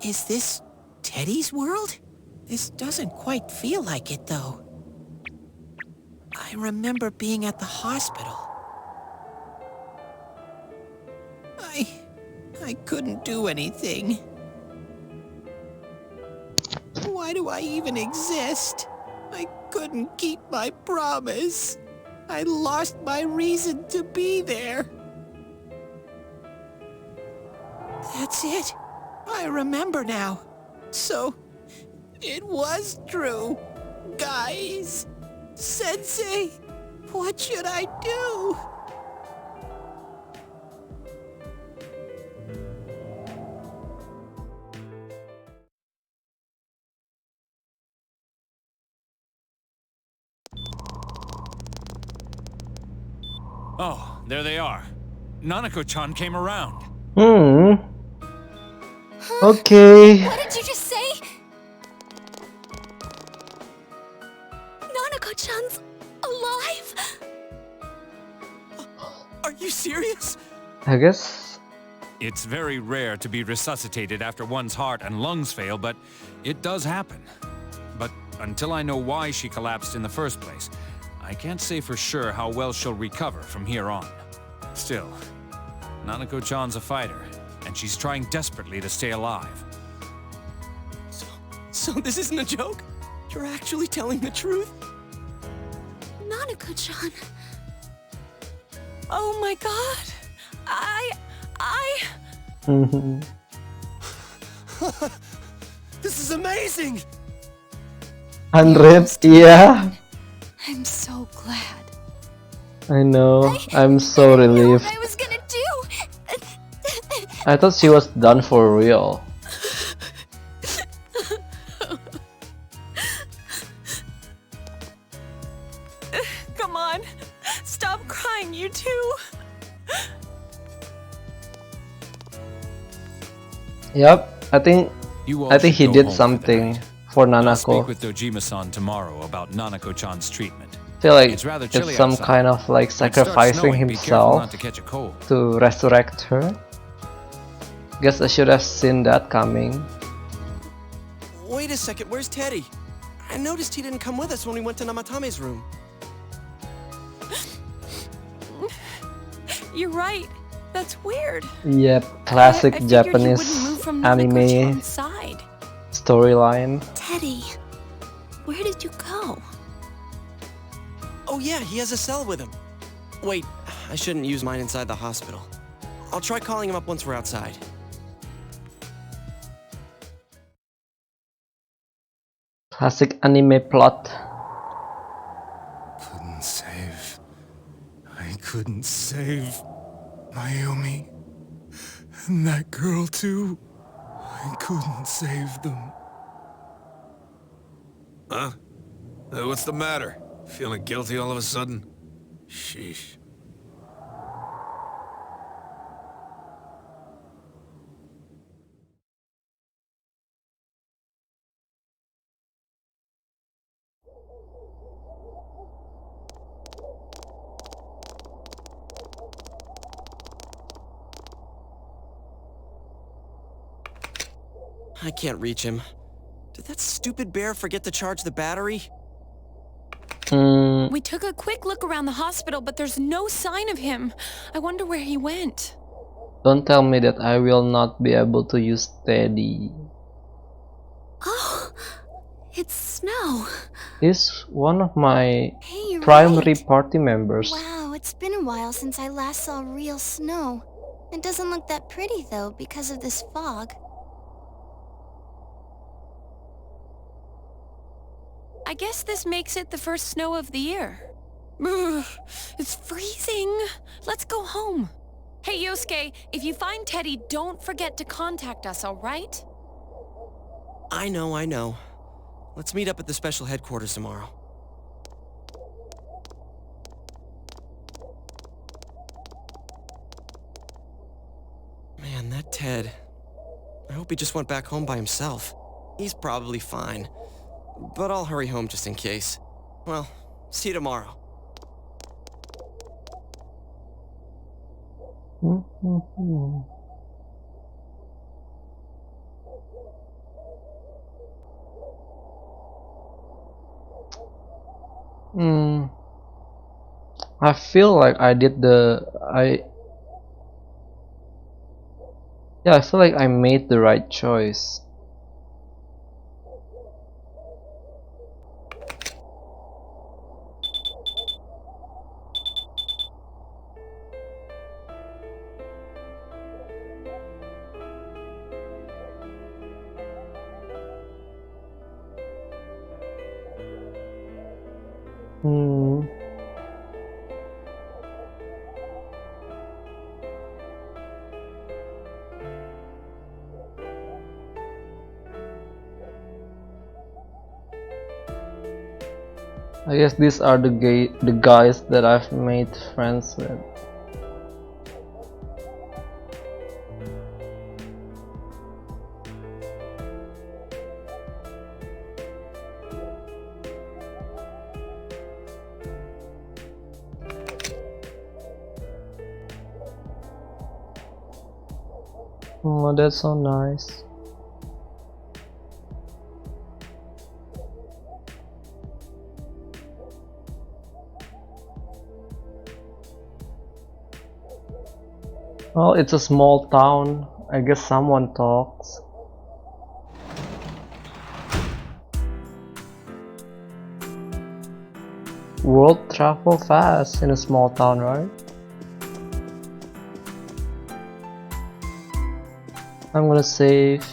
Is this Teddy's world? This doesn't quite feel like it, though. I remember being at the hospital. I couldn't do anything. Why do I even exist? I couldn't keep my promise. I lost my reason to be there. That's it. I remember now. So, it was true. Guys, Sensei, what should I do? Oh, there they are. Nanako-chan came around. Okay. What did you just say? Nanako-chan's alive? Are you serious? I guess. It's very rare to be resuscitated after one's heart and lungs fail, but it does happen. But until I know why she collapsed in the first place, I can't say for sure how well she'll recover from here on. Still, Nanako-chan's a fighter, and she's trying desperately to stay alive. So this isn't a joke? You're actually telling the truth? Nanako-chan. Oh my god. This is amazing! 100, yeah. I'm so glad. I know. I'm so relieved. I was gonna do. I thought she was done for real. Come on. Stop crying, you two. Yep, I think You all he should go did home for the something night. for I'll speak Nanako. with Dojima-san tomorrow about Nanako-chan's treatment. I feel like It's rather it's chilly some outside. kind of like When it starts sacrificing snowing, be careful not himself to catch a cold. to resurrect her. Guess I should have seen that coming. Wait a second, where's Teddy? I noticed he didn't come with us when we went to Namatame's room. You're right. That's weird. Yep, classic I figured Japanese you wouldn't move from anime Nanako-chan's side. storyline. Teddy, where did you go? Oh yeah, he has a cell with him. Wait, I shouldn't use mine inside the hospital. I'll try calling him up once we're outside. Classic anime plot. Couldn't save. I couldn't save Mayumi. And that girl too. I couldn't save them. Huh? What's the matter? Feeling guilty all of a sudden? Sheesh. I can't reach him. Did that stupid bear forget to charge the battery? We took a quick look around the hospital, but there's no sign of him. I wonder where he went. Don't tell me that I will not be able to use Teddy. Oh, it's Snow. He's one of my Hey, you're primary right. party members. Wow, it's been a while since I last saw real snow. It doesn't look that pretty though because of this fog. I guess this makes it the first snow of the year. Ugh, it's freezing. Let's go home. Hey, Yosuke, if you find Teddy, don't forget to contact us, all right? I know. Let's meet up at the special headquarters tomorrow. Man, that Ted. I hope he just went back home by himself. He's probably fine. But I'll hurry home just in case. Well, see you tomorrow. I feel like I did yeah, I feel like I made the right choice. Hmm. I guess these are the guys that I've made friends with. Oh, that's so nice. Oh, it's a small town. I guess someone talks. World travel fast in a small town, right? I'm gonna save.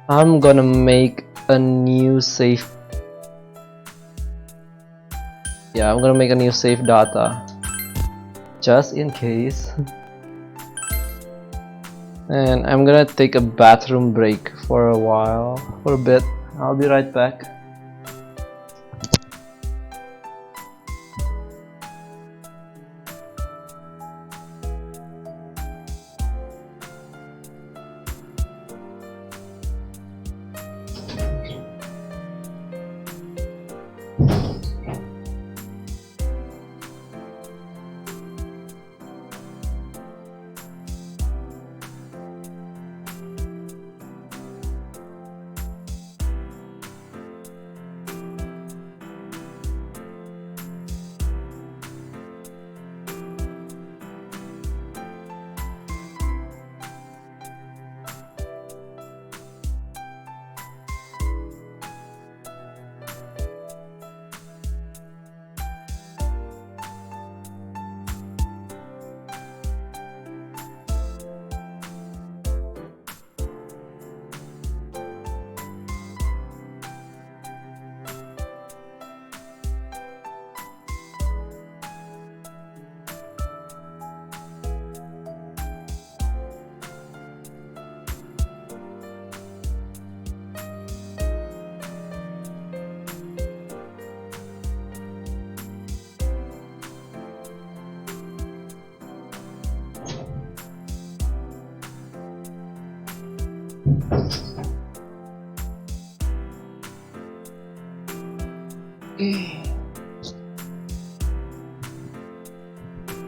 I'm gonna make a new save. Yeah, I'm gonna make a new save data. Just in case. And I'm gonna take a bathroom break for a bit. I'll be right back.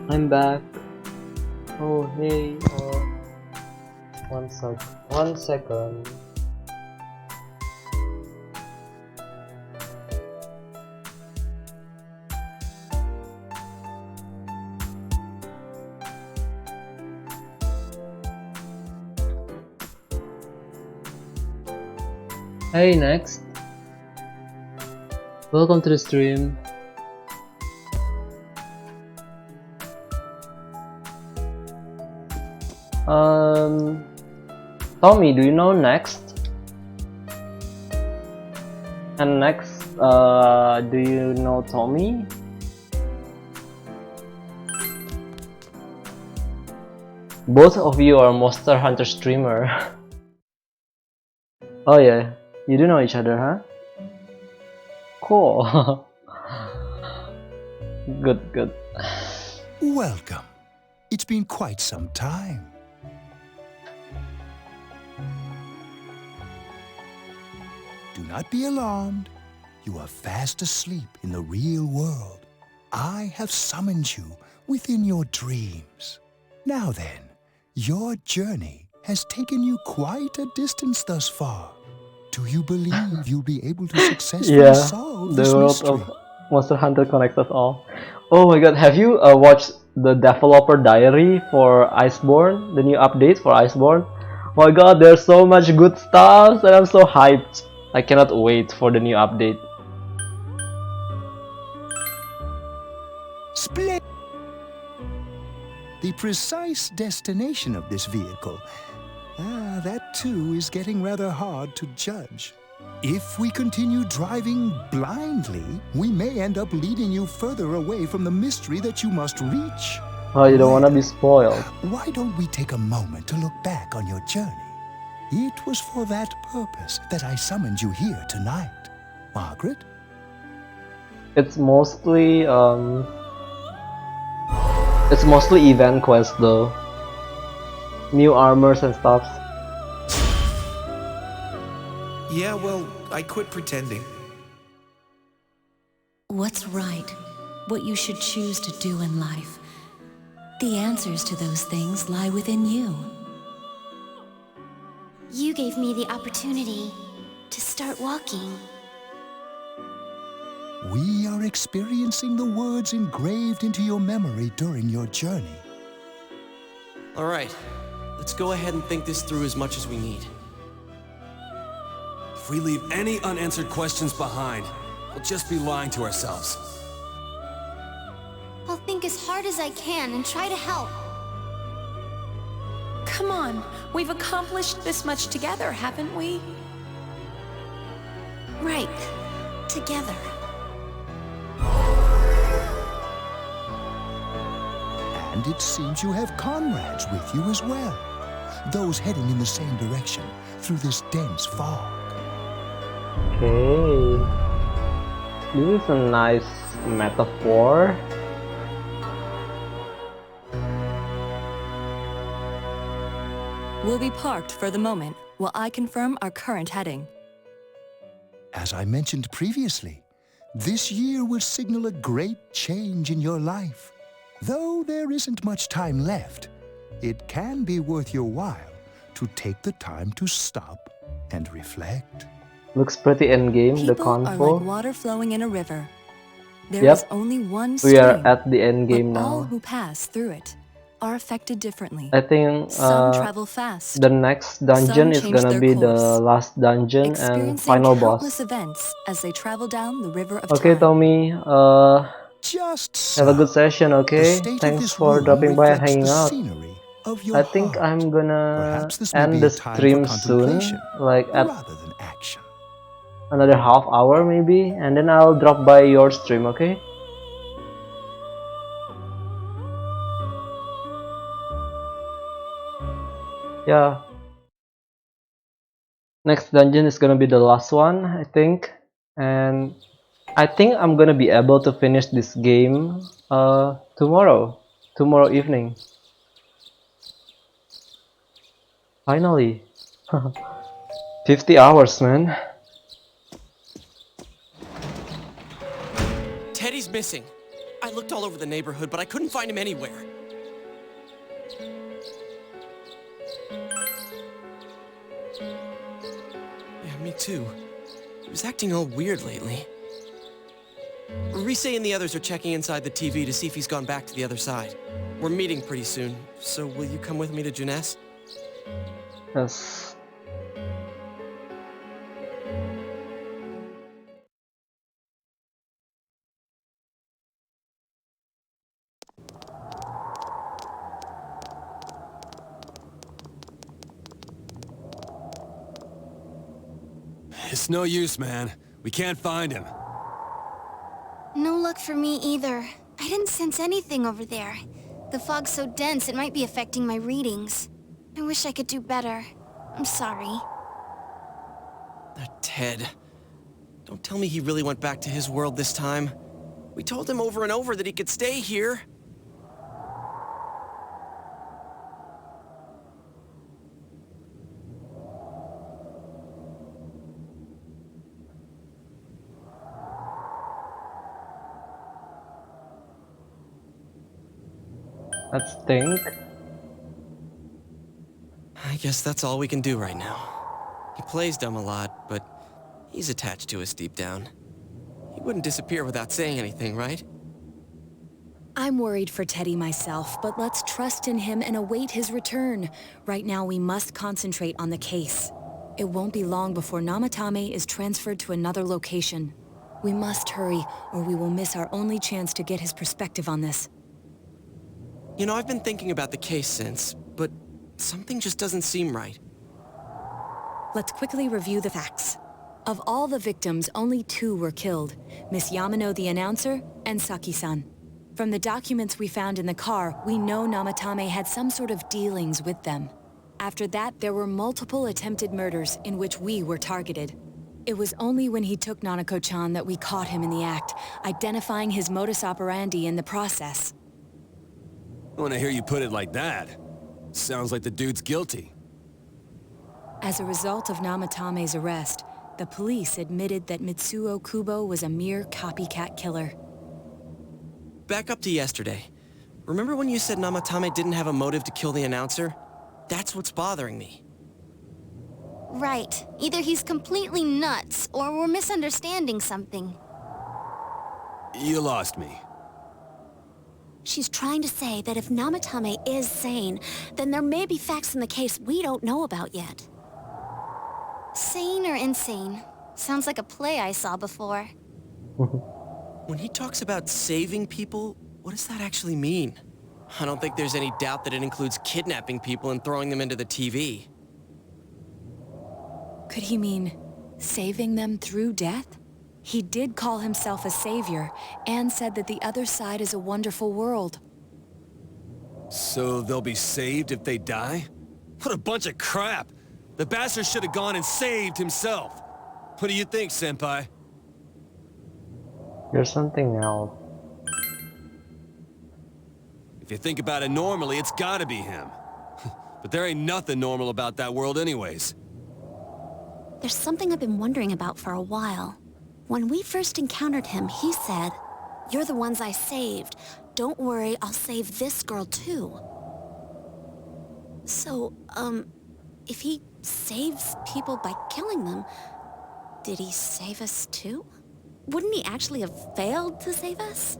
I'm back. Oh hey, one second. Hey, next. Welcome to the stream. Tommy, do you know Next? And Next, do you know Tommy? Both of you are Monster Hunter streamer. Oh yeah, you do know each other, huh? Cool. Good. Welcome. It's been quite some time. Do not be alarmed. You are fast asleep in the real world. I have summoned you within your dreams. Now then, your journey has taken you quite a distance thus far. Do you believe you'll be able to successfully solve this mystery? Monster Hunter connects us all. Oh my god, have you watched the developer diary for Iceborne? The new update for Iceborne? My god, there's so much good stuff and I'm so hyped. I cannot wait for the new update. Split. The precise destination of this vehicle, that too is getting rather hard to judge. If we continue driving blindly, we may end up leading you further away from the mystery that you must reach. Oh, you don't want to be spoiled. Why don't we take a moment to look back on your journey? It was for that purpose that I summoned you here tonight. Margaret? It's mostly event quest though. New armors and stuff. Yeah, well, I quit pretending. What's right? What you should choose to do in life? The answers to those things lie within you. You gave me the opportunity to start walking. We are experiencing the words engraved into your memory during your journey. All right, let's go ahead and think this through as much as we need. If we leave any unanswered questions behind, we'll just be lying to ourselves. I'll think as hard as I can and try to help. Come on, we've accomplished this much together, haven't we? Right. Together. And it seems you have comrades with you as well. Those heading in the same direction through this dense fog. Okay. This is a nice metaphor. We'll be parked for the moment while I confirm our current heading. As I mentioned previously, this year will signal a great change in your life. Though there isn't much time left, it can be worth your while to take the time to stop and reflect. Looks pretty endgame, the People are convo. like water flowing in a river. There Yep. is only one We are stream, at the endgame but all now. who pass through it are affected differently. I think Some travel fast. the next dungeon Some is change gonna their be the course, last dungeon and experiencing final countless boss. events as they travel down the river of Okay, time. Tommy, Just have a good session, okay? state of Thanks this for room dropping by and reflects hanging the out. scenery of your I think heart. I'm gonna Perhaps this may end be the a time for stream soon, contemplation like at rather than action. another half hour maybe, and then I'll drop by your stream, okay? Yeah. Next dungeon is gonna be the last one, I think. And I think I'm gonna be able to finish this game tomorrow evening. Finally. 50 hours, man. Teddy's missing. I looked all over the neighborhood, but I couldn't find him anywhere. Yeah, me too. He was acting all weird lately. Rise and the others are checking inside the TV to see if he's gone back to the other side. We're meeting pretty soon, so will you come with me to Jeunesse? Yes. It's no use, man. We can't find him. No luck for me either. I didn't sense anything over there. The fog's so dense it might be affecting my readings. I wish I could do better. I'm sorry. That Ted. Don't tell me he really went back to his world this time. We told him over and over that he could stay here. Let's think. I guess that's all we can do right now. He plays dumb a lot, but he's attached to us deep down. He wouldn't disappear without saying anything, right? I'm worried for Teddy myself, but let's trust in him and await his return. Right now, we must concentrate on the case. It won't be long before Namatame is transferred to another location. We must hurry, or we will miss our only chance to get his perspective on this. You know, I've been thinking about the case since, but something just doesn't seem right. Let's quickly review the facts. Of all the victims, only 2 were killed, Miss Yamano the announcer and Saki-san. From the documents we found in the car, we know Namatame had some sort of dealings with them. After that, there were multiple attempted murders in which we were targeted. It was only when he took Nanako-chan that we caught him in the act, identifying his modus operandi in the process. When I hear you put it like that, sounds like the dude's guilty. As a result of Namatame's arrest, the police admitted that Mitsuo Kubo was a mere copycat killer. Back up to yesterday. Remember when you said Namatame didn't have a motive to kill the announcer? That's what's bothering me. Right. Either he's completely nuts, or we're misunderstanding something. You lost me. She's trying to say that if Namatame is sane, then there may be facts in the case we don't know about yet. Sane or insane? Sounds like a play I saw before. When he talks about saving people, what does that actually mean? I don't think there's any doubt that it includes kidnapping people and throwing them into the TV. Could he mean saving them through death? He did call himself a savior and said that the other side is a wonderful world. So they'll be saved if they die? What a bunch of crap! The bastard should have gone and saved himself. What do you think, Senpai? There's something else. If you think about it normally, it's gotta be him. But there ain't nothing normal about that world anyways. There's something I've been wondering about for a while. When we first encountered him, he said, "You're the ones I saved. Don't worry, I'll save this girl too." So, if he saves people by killing them, did he save us too? Wouldn't he actually have failed to save us?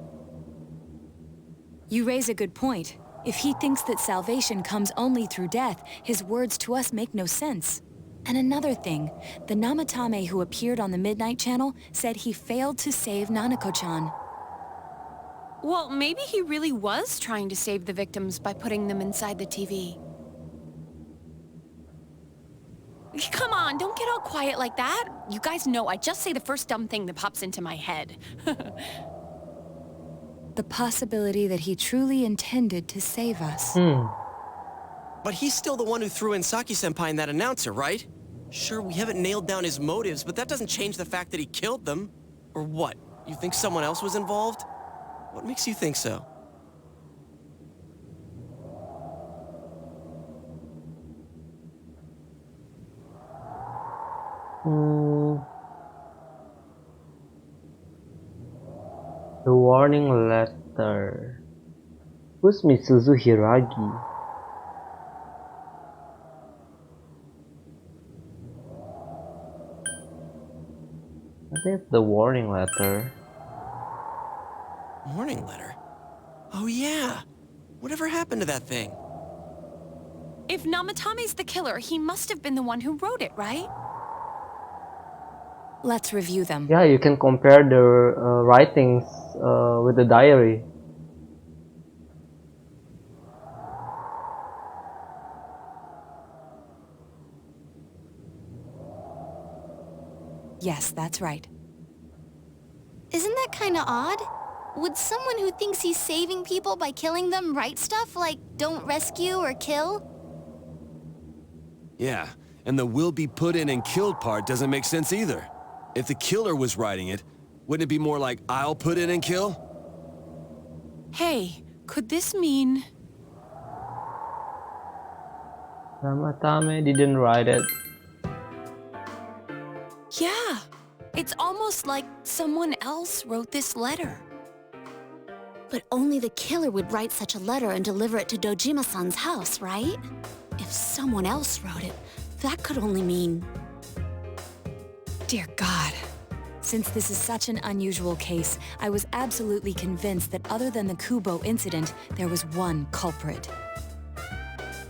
You raise a good point. If he thinks that salvation comes only through death, his words to us make no sense. And another thing, the Namatame who appeared on the Midnight Channel said he failed to save Nanako-chan. Well, maybe he really was trying to save the victims by putting them inside the TV. Come on, don't get all quiet like that. You guys know I just say the first dumb thing that pops into my head. The possibility that he truly intended to save us. But he's still the one who threw in Saki-senpai and that announcer, right? Sure, we haven't nailed down his motives, but that doesn't change the fact that he killed them. Or what? You think someone else was involved? What makes you think so? The warning letter. Who's Mitsuzu Hiragi? I think the warning letter. Warning letter? Oh yeah! Whatever happened to that thing? If Namatame's the killer, he must have been the one who wrote it, right? Let's review them. Yeah, you can compare the writings with the diary. Yes, that's right. Isn't that kinda odd? Would someone who thinks he's saving people by killing them write stuff like, "Don't rescue or kill"? Yeah, and the "will be put in and killed" part doesn't make sense either. If the killer was writing it, wouldn't it be more like, "I'll put in and kill"? Hey, could this mean... Namatame didn't write it. Yeah, it's almost like someone else wrote this letter. But only the killer would write such a letter and deliver it to Dojima-san's house, right? If someone else wrote it, that could only mean... Dear God. Since this is such an unusual case, I was absolutely convinced that other than the Kubo incident, there was one culprit.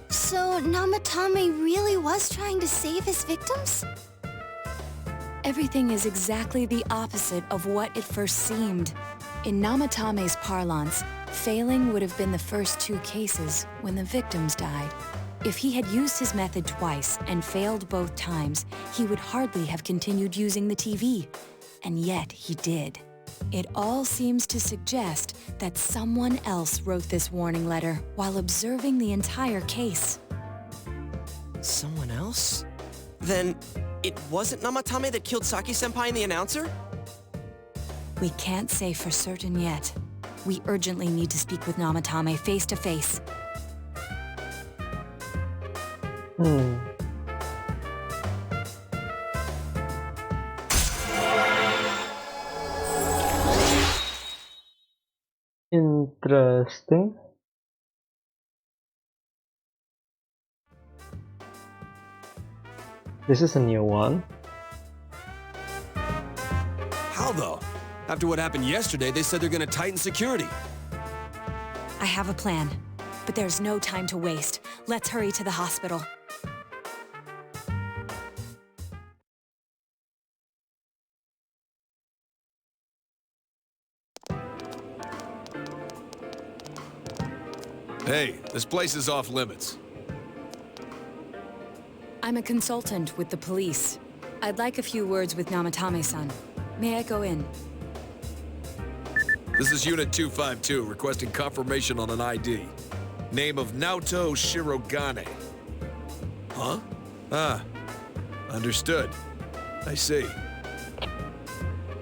So Namatame really was trying to save his victims? Everything is exactly the opposite of what it first seemed. In Namatame's parlance, failing would have been the first two cases when the victims died. If he had used his method twice and failed both times, he would hardly have continued using the TV. And yet he did. It all seems to suggest that someone else wrote this warning letter while observing the entire case. Someone else? Then it wasn't Namatame that killed Saki-senpai and the announcer? We can't say for certain yet. We urgently need to speak with Namatame face to face. Interesting. This is a new one. How though? After what happened yesterday, they said they're gonna tighten security. I have a plan, but there's no time to waste. Let's hurry to the hospital. Hey, this place is off limits. I'm a consultant with the police. I'd like a few words with Namatame-san. May I go in? This is Unit 252, requesting confirmation on an ID. Name of Naoto Shirogane. Huh? Ah, understood. I see.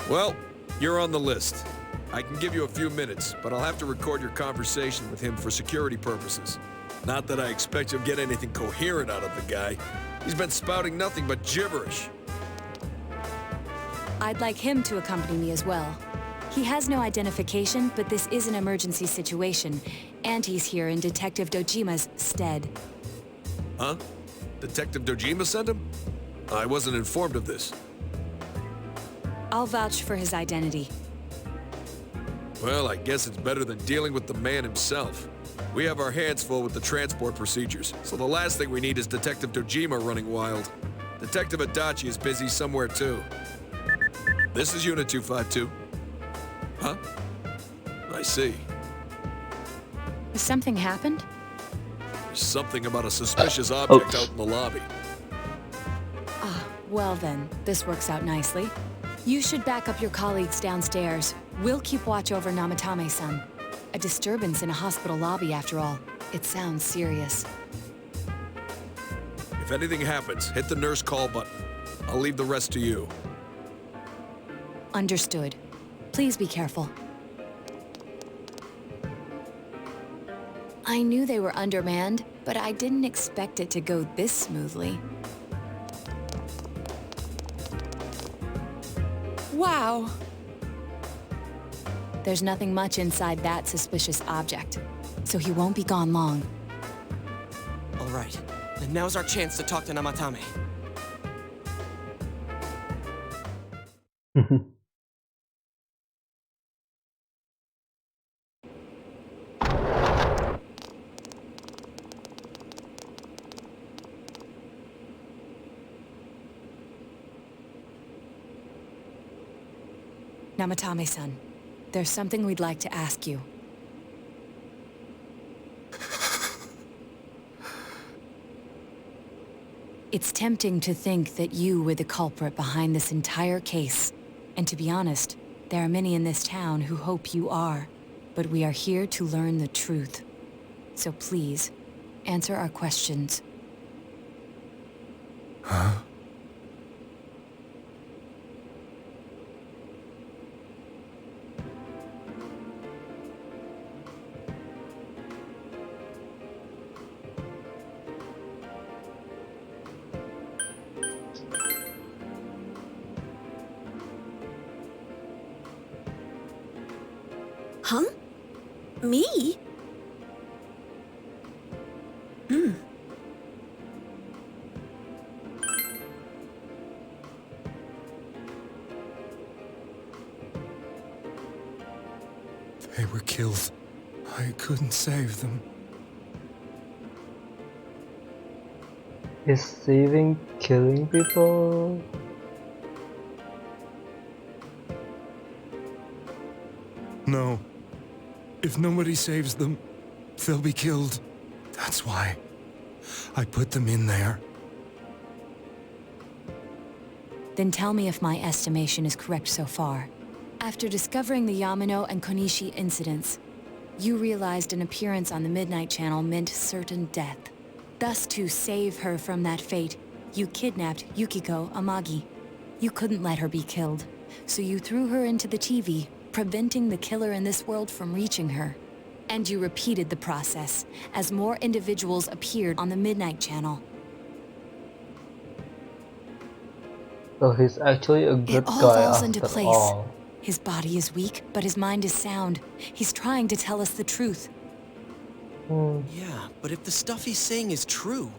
Well, you're on the list. I can give you a few minutes, but I'll have to record your conversation with him for security purposes. Not that I expect you'll get anything coherent out of the guy. He's been spouting nothing but gibberish. I'd like him to accompany me as well. He has no identification, but this is an emergency situation, and he's here in Detective Dojima's stead. Huh? Detective Dojima sent him? I wasn't informed of this. I'll vouch for his identity. Well, I guess it's better than dealing with the man himself. We have our hands full with the transport procedures, so the last thing we need is Detective Dojima running wild. Detective Adachi is busy somewhere too. This is Unit 252. Huh? I see. Has something happened? There's something about a suspicious object out in the lobby. Ah, well then, this works out nicely. You should back up your colleagues downstairs. We'll keep watch over Namatame-san. A disturbance in a hospital lobby, after all. It sounds serious. If anything happens, hit the nurse call button. I'll leave the rest to you. Understood. Please be careful. I knew they were undermanned, but I didn't expect it to go this smoothly. Wow. There's nothing much inside that suspicious object, so he won't be gone long. All right, then now's our chance to talk to Namatame. Namatame-san, there's something we'd like to ask you. It's tempting to think that you were the culprit behind this entire case. And to be honest, there are many in this town who hope you are. But we are here to learn the truth. So please, answer our questions. Huh? Huh? Me? They were killed. I couldn't save them. Is saving killing people? No. If nobody saves them, they'll be killed. That's why I put them in there. Then tell me if my estimation is correct so far. After discovering the Yamano and Konishi incidents, you realized an appearance on the Midnight Channel meant certain death. Thus, to save her from that fate, you kidnapped Yukiko Amagi. You couldn't let her be killed, so you threw her into the TV, preventing the killer in this world from reaching her. And you repeated the process, as more individuals appeared on the Midnight Channel. So he's actually a good It all guy falls after into place. all. His body is weak, but his mind is sound. He's trying to tell us the truth. Yeah, but if the stuff he's saying is true...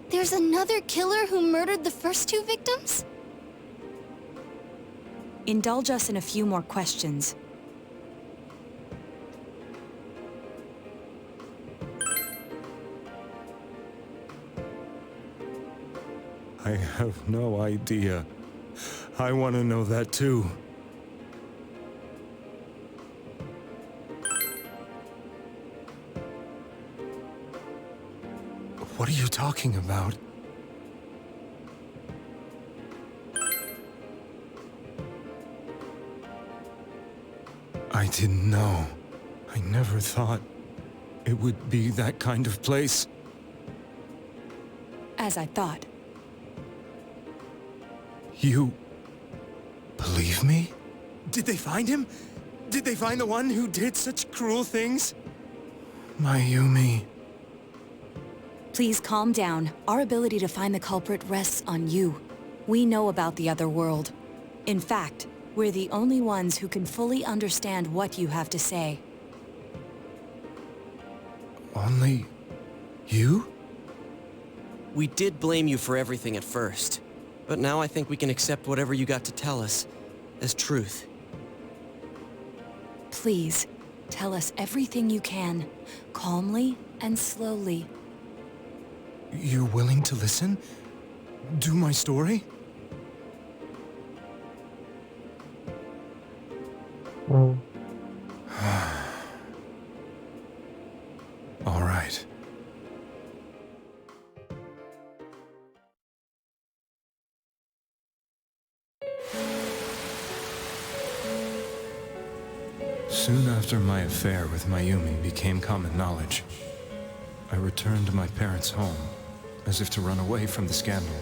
There's another killer who murdered the first two victims? Indulge us in a few more questions. I have no idea. I want to know that too. What are you talking about? I didn't know. I never thought it would be that kind of place. As I thought. You... believe me? Did they find him? Did they find the one who did such cruel things? Mayumi... Please calm down. Our ability to find the culprit rests on you. We know about the other world. In fact, we're the only ones who can fully understand what you have to say. Only... you? We did blame you for everything at first. But now I think we can accept whatever you got to tell us as truth. Please, tell us everything you can, calmly and slowly. You're willing to listen? Do my story? All right. Soon after my affair with Mayumi became common knowledge, I returned to my parents' home, as if to run away from the scandal.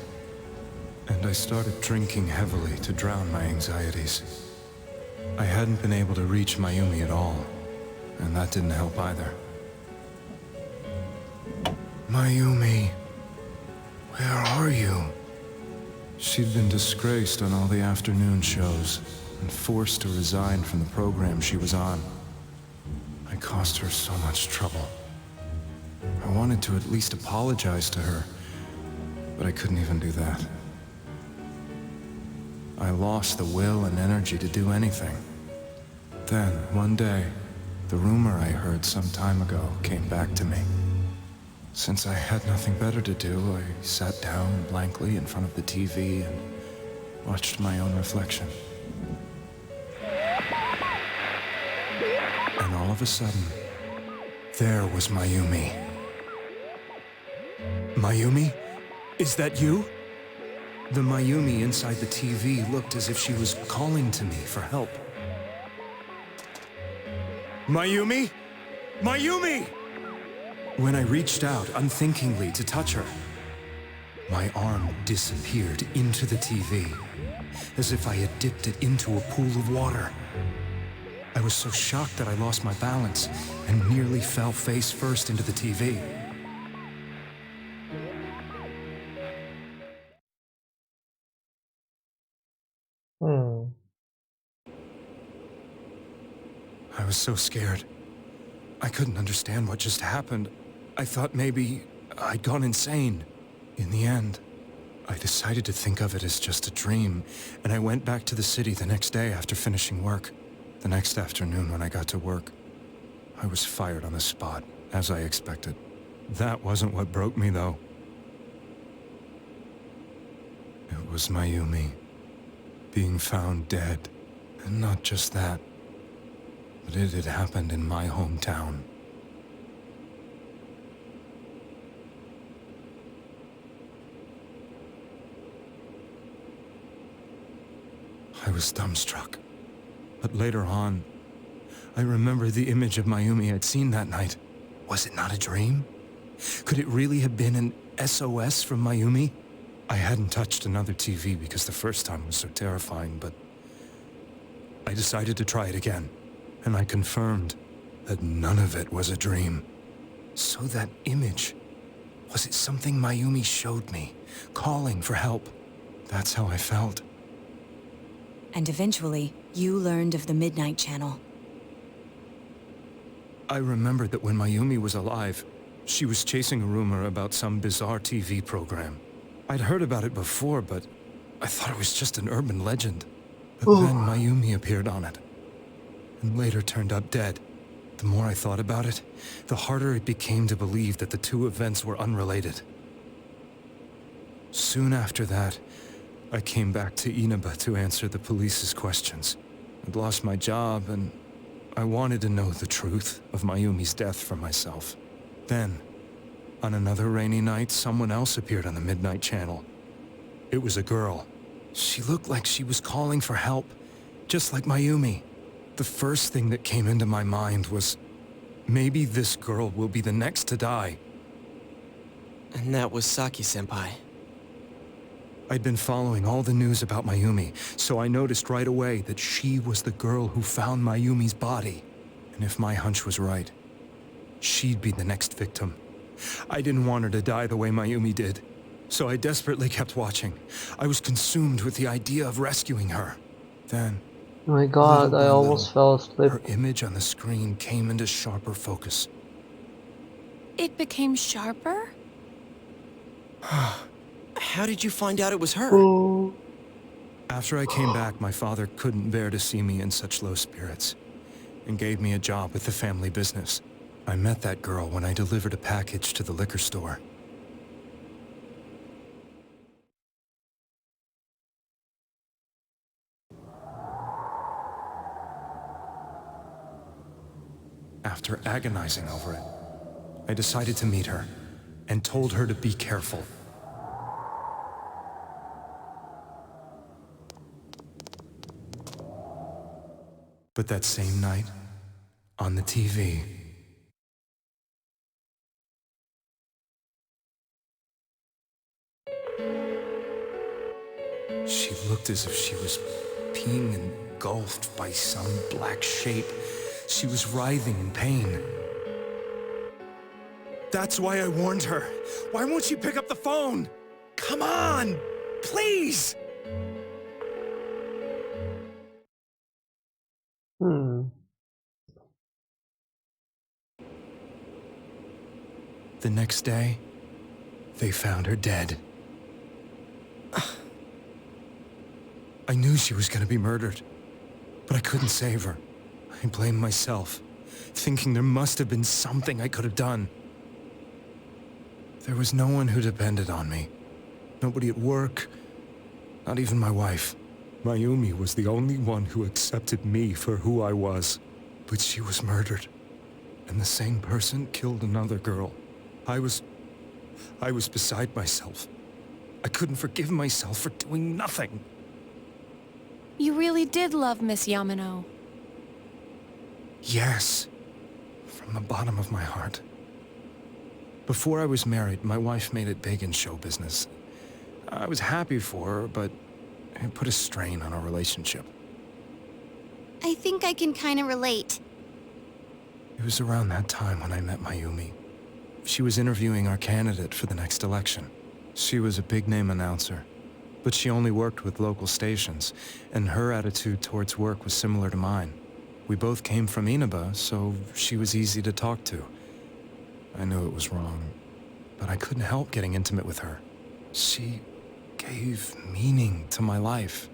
And I started drinking heavily to drown my anxieties. I hadn't been able to reach Mayumi at all, and that didn't help either. Mayumi, where are you? She'd been disgraced on all the afternoon shows, and forced to resign from the program she was on. I caused her so much trouble. I wanted to at least apologize to her, but I couldn't even do that. I lost the will and energy to do anything. Then, one day, the rumor I heard some time ago came back to me. Since I had nothing better to do, I sat down blankly in front of the TV and watched my own reflection. And all of a sudden, there was Mayumi. Mayumi? Is that you? The Mayumi inside the TV looked as if she was calling to me for help. Mayumi? Mayumi! When I reached out unthinkingly to touch her, my arm disappeared into the TV, as if I had dipped it into a pool of water. I was so shocked that I lost my balance and nearly fell face first into the TV. I was so scared. I couldn't understand what just happened. I thought maybe I'd gone insane. In the end, I decided to think of it as just a dream, and I went back to the city the next day after finishing work. The next afternoon when I got to work, I was fired on the spot, as I expected. That wasn't what broke me, though. It was Mayumi being found dead. And not just that, but it had happened in my hometown. I was dumbstruck. But later on, I remember the image of Mayumi I'd seen that night. Was it not a dream? Could it really have been an SOS from Mayumi? I hadn't touched another TV because the first time was so terrifying, but I decided to try it again, and I confirmed that none of it was a dream. So that image, was it something Mayumi showed me, calling for help? That's how I felt. And eventually, you learned of the Midnight Channel. I remembered that when Mayumi was alive, she was chasing a rumor about some bizarre TV program. I'd heard about it before, but I thought it was just an urban legend. But then Mayumi appeared on it, and later turned up dead. The more I thought about it, the harder it became to believe that the two events were unrelated. Soon after that, I came back to Inaba to answer the police's questions. I'd lost my job, and I wanted to know the truth of Mayumi's death for myself. Then, on another rainy night, someone else appeared on the Midnight Channel. It was a girl. She looked like she was calling for help, just like Mayumi. The first thing that came into my mind was, maybe this girl will be the next to die. And that was Saki-senpai. I'd been following all the news about Mayumi, so I noticed right away that she was the girl who found Mayumi's body. And if my hunch was right, she'd be the next victim. I didn't want her to die the way Mayumi did, so I desperately kept watching. I was consumed with the idea of rescuing her. Then, oh my god, I almost fell asleep. Her image on the screen came into sharper focus. It became sharper? How did you find out it was her? After I came back, my father couldn't bear to see me in such low spirits, and gave me a job with the family business. I met that girl when I delivered a package to the liquor store. After agonizing over it, I decided to meet her, and told her to be careful. But that same night, on the TV, she looked as if she was being engulfed by some black shape. She was writhing in pain. That's why I warned her. Why won't she pick up the phone? Come on, please! The next day, they found her dead. I knew she was gonna be murdered, but I couldn't save her. I blamed myself, thinking there must have been something I could have done. There was no one who depended on me. Nobody at work, not even my wife. Mayumi was the only one who accepted me for who I was. But she was murdered, and the same person killed another girl. I was beside myself. I couldn't forgive myself for doing nothing. You really did love Miss Yamano. Yes, from the bottom of my heart. Before I was married, my wife made it big in show business. I was happy for her, but it put a strain on our relationship. I think I can kind of relate. It was around that time when I met Mayumi. She was interviewing our candidate for the next election. She was a big-name announcer, but she only worked with local stations, and her attitude towards work was similar to mine. We both came from Inaba, so she was easy to talk to. I knew it was wrong, but I couldn't help getting intimate with her. She gave meaning to my life.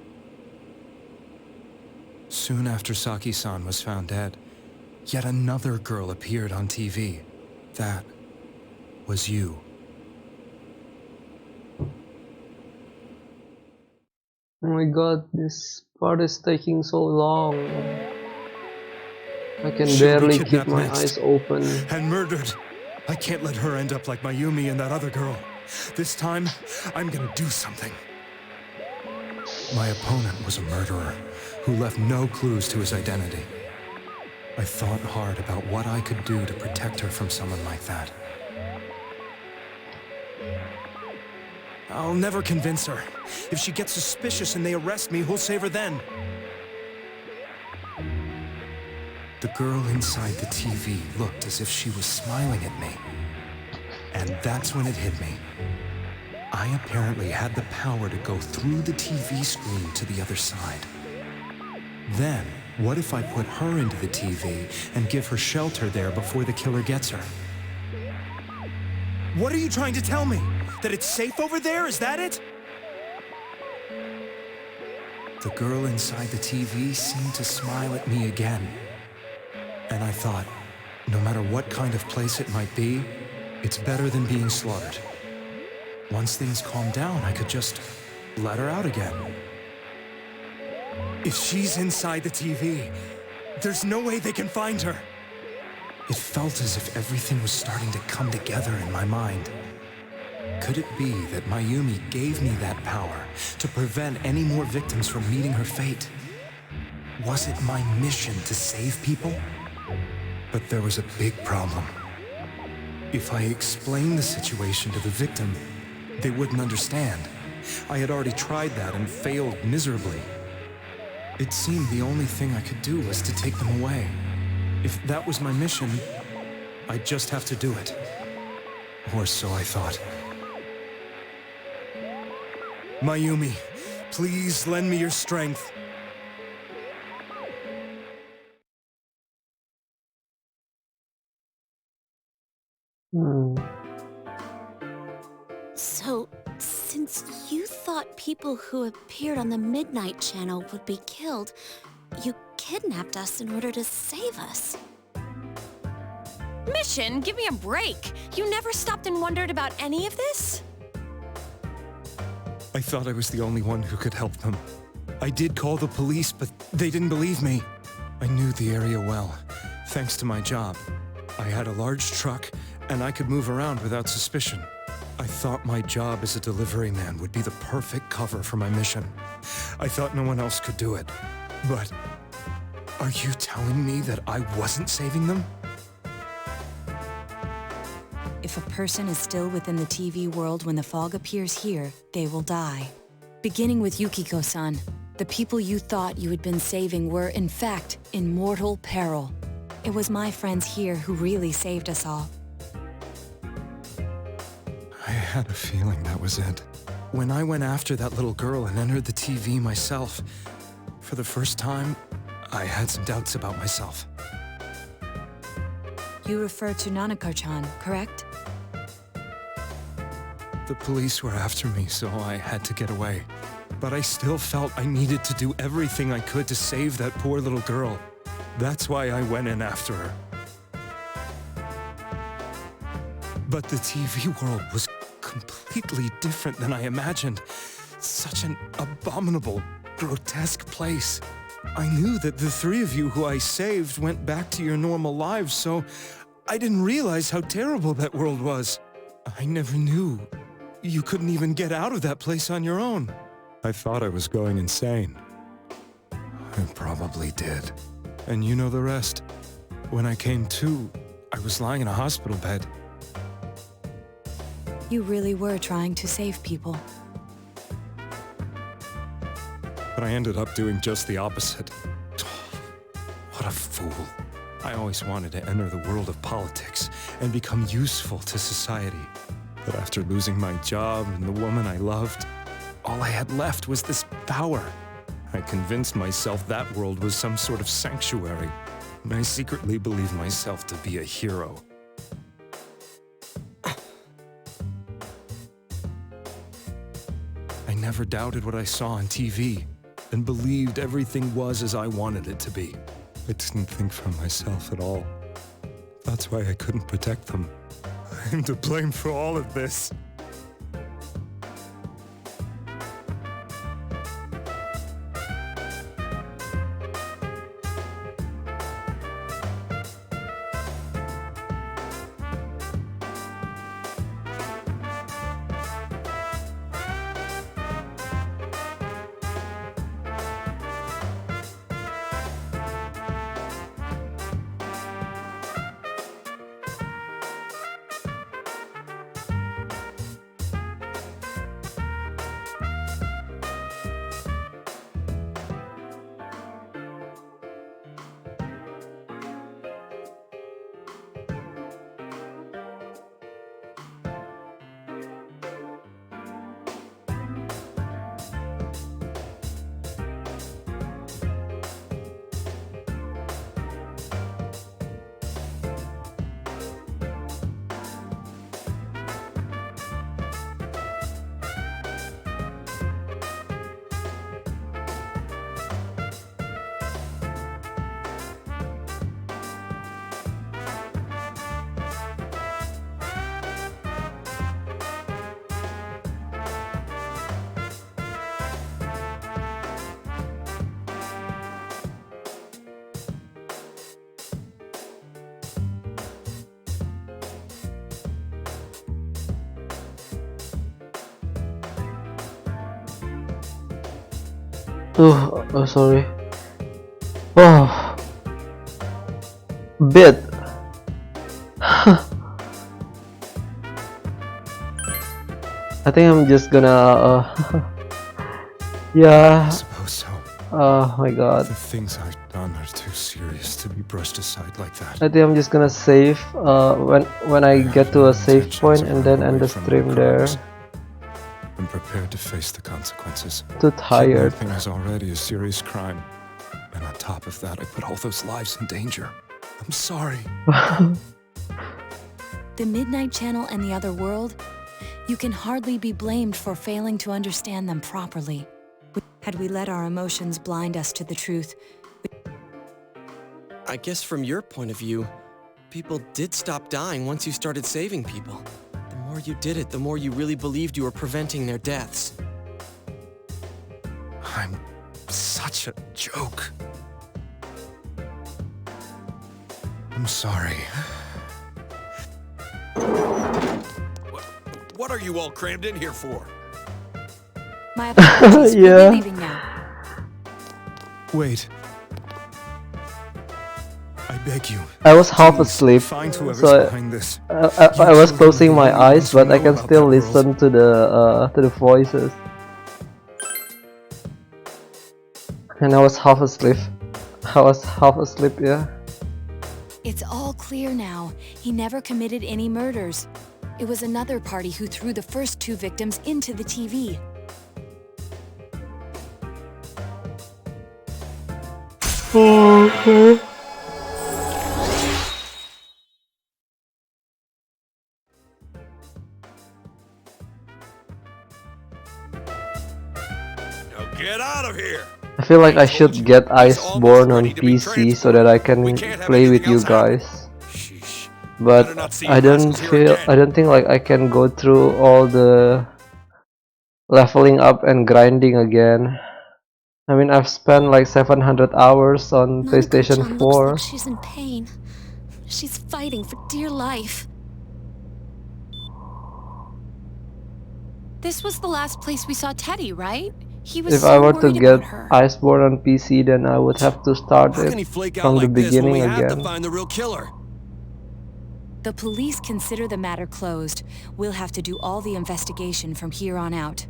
Soon after Saki-san was found dead, yet another girl appeared on TV. That was you. Oh my god, this part is taking so long. I can She'll be barely keep kidnapped my next. eyes open. And murdered. I can't let her end up like Mayumi and that other girl. This time, I'm gonna do something. My opponent was a murderer who left no clues to his identity. I thought hard about what I could do to protect her from someone like that. I'll never convince her. If she gets suspicious and they arrest me, who'll save her then? The girl inside the TV looked as if she was smiling at me. And that's when it hit me. I apparently had the power to go through the TV screen to the other side. Then, what if I put her into the TV and give her shelter there before the killer gets her? What are you trying to tell me? That it's safe over there? Is that it? The girl inside the TV seemed to smile at me again. And I thought, no matter what kind of place it might be, it's better than being slaughtered. Once things calmed down, I could just let her out again. If she's inside the TV, there's no way they can find her. It felt as if everything was starting to come together in my mind. Could it be that Mayumi gave me that power to prevent any more victims from meeting her fate? Was it my mission to save people? But there was a big problem. If I explained the situation to the victim, they wouldn't understand. I had already tried that and failed miserably. It seemed the only thing I could do was to take them away. If that was my mission, I'd just have to do it. Or so I thought. Mayumi, please lend me your strength. So, since you thought people who appeared on the Midnight Channel would be killed, you kidnapped us in order to save us. Mission, give me a break. You never stopped and wondered about any of this? I thought I was the only one who could help them. I did call the police, but they didn't believe me. I knew the area well, thanks to my job. I had a large truck, and I could move around without suspicion. I thought my job as a delivery man would be the perfect cover for my mission. I thought no one else could do it. But are you telling me that I wasn't saving them? If a person is still within the TV world when the fog appears here, they will die. Beginning with Yukiko-san, the people you thought you had been saving were, in fact, in mortal peril. It was my friends here who really saved us all. I had a feeling that was it. When I went after that little girl and entered the TV myself, for the first time, I had some doubts about myself. You refer to Nanako-chan, correct? The police were after me, so I had to get away. But I still felt I needed to do everything I could to save that poor little girl. That's why I went in after her. But the TV world was completely different than I imagined. Such an abominable, grotesque place. I knew that the three of you who I saved went back to your normal lives, so I didn't realize how terrible that world was. I never knew. You couldn't even get out of that place on your own. I thought I was going insane. I probably did. And you know the rest. When I came to, I was lying in a hospital bed. You really were trying to save people. But I ended up doing just the opposite. What a fool. I always wanted to enter the world of politics and become useful to society. But after losing my job and the woman I loved, all I had left was this power. I convinced myself that world was some sort of sanctuary, and I secretly believed myself to be a hero. I never doubted what I saw on TV. and believed everything was as I wanted it to be. I didn't think for myself at all. That's why I couldn't protect them. I'm to blame for all of this. Oh, sorry. Oh, bit. I think I'm just gonna. Yeah. I suppose so. Oh my god. The things I've done are too serious to be brushed aside like that. I think I'm just gonna save when I get to a save point and then end the stream there. I'm prepared to face the consequences. Too tired. Kidnapping is already a serious crime, and on top of that, I put all those lives in danger. I'm sorry. The Midnight Channel and the other world, you can hardly be blamed for failing to understand them properly. Had we let our emotions blind us to the truth, I guess from your point of view, people did stop dying once you started saving people. The more you did it, the more you really believed you were preventing their deaths. I'm such a joke. I'm sorry. What are you all crammed in here for? my apologies. Yeah. We'll be leaving now. Wait. I beg you. I was half Please, asleep, find whoever's so behind this. I was closing my eyes, but I can still listen to the voices. And I was half asleep. Yeah. It's all clear now. He never committed any murders. It was another party who threw the first two victims into the TV. Now get out of here! I feel like I should get Iceborne on PC so that I can play with you guys. But I don't think like I can go through all the leveling up and grinding again. I mean, I've spent like 700 hours on PlayStation 4. Looks like she's in pain. She's fighting for dear life. This was the last place we saw Teddy, right? He was If so I were to worried get about her. Iceborne on PC, then I would have to start How can he it flake out from the like this when we beginning have to again. find the real killer? The police consider the matter closed. We'll have to do all the investigation from here on out.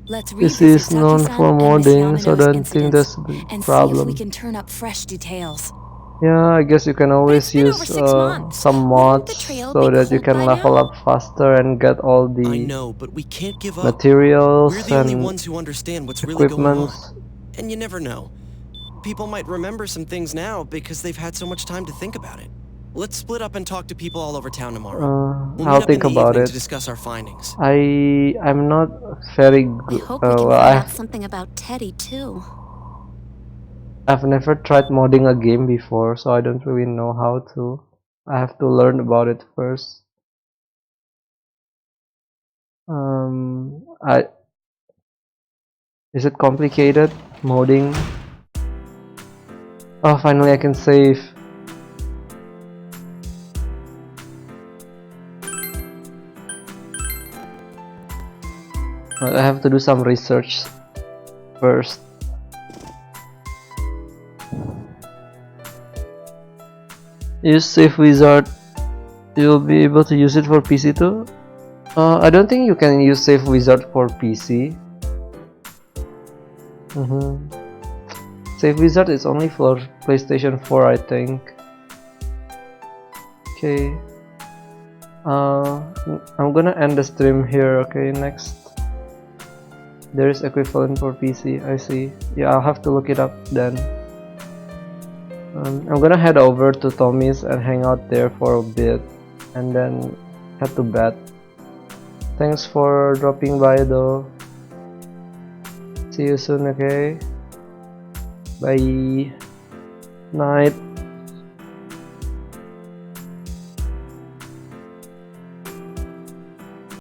Let's This revisit is known Saki-san for and modding, Miss so I Yamano's don't think incidents that's a big and see if problem. we can turn up fresh details. Yeah, I guess you can always use some mods so that you can level up faster and get all I the know, but we can't give up. materials We're the only and ones who understand what's really going on. equipments. And you never know. People might remember some things now because they've had so much time to think about it. Let's split up and talk to people all over town tomorrow. We'll I'll meet up think in the about evening it. to discuss our findings. I'm not very I good. hope we can find I out something about Teddy, too. I've never tried modding a game before, so I don't really know how to. I have to learn about it first. Is it complicated? Modding? Oh, finally I can save. But I have to do some research first. Use Save Wizard. You'll be able to use it for PC too? I don't think you can use Save Wizard for PC. Save Wizard is only for PlayStation 4, I think. Okay. I'm gonna end the stream here. Okay, next. There is equivalent for PC. I see. Yeah, I'll have to look it up then. I'm gonna head over to Tommy's and hang out there for a bit, and then head to bed. Thanks for dropping by though. See you soon, okay? Bye. Night.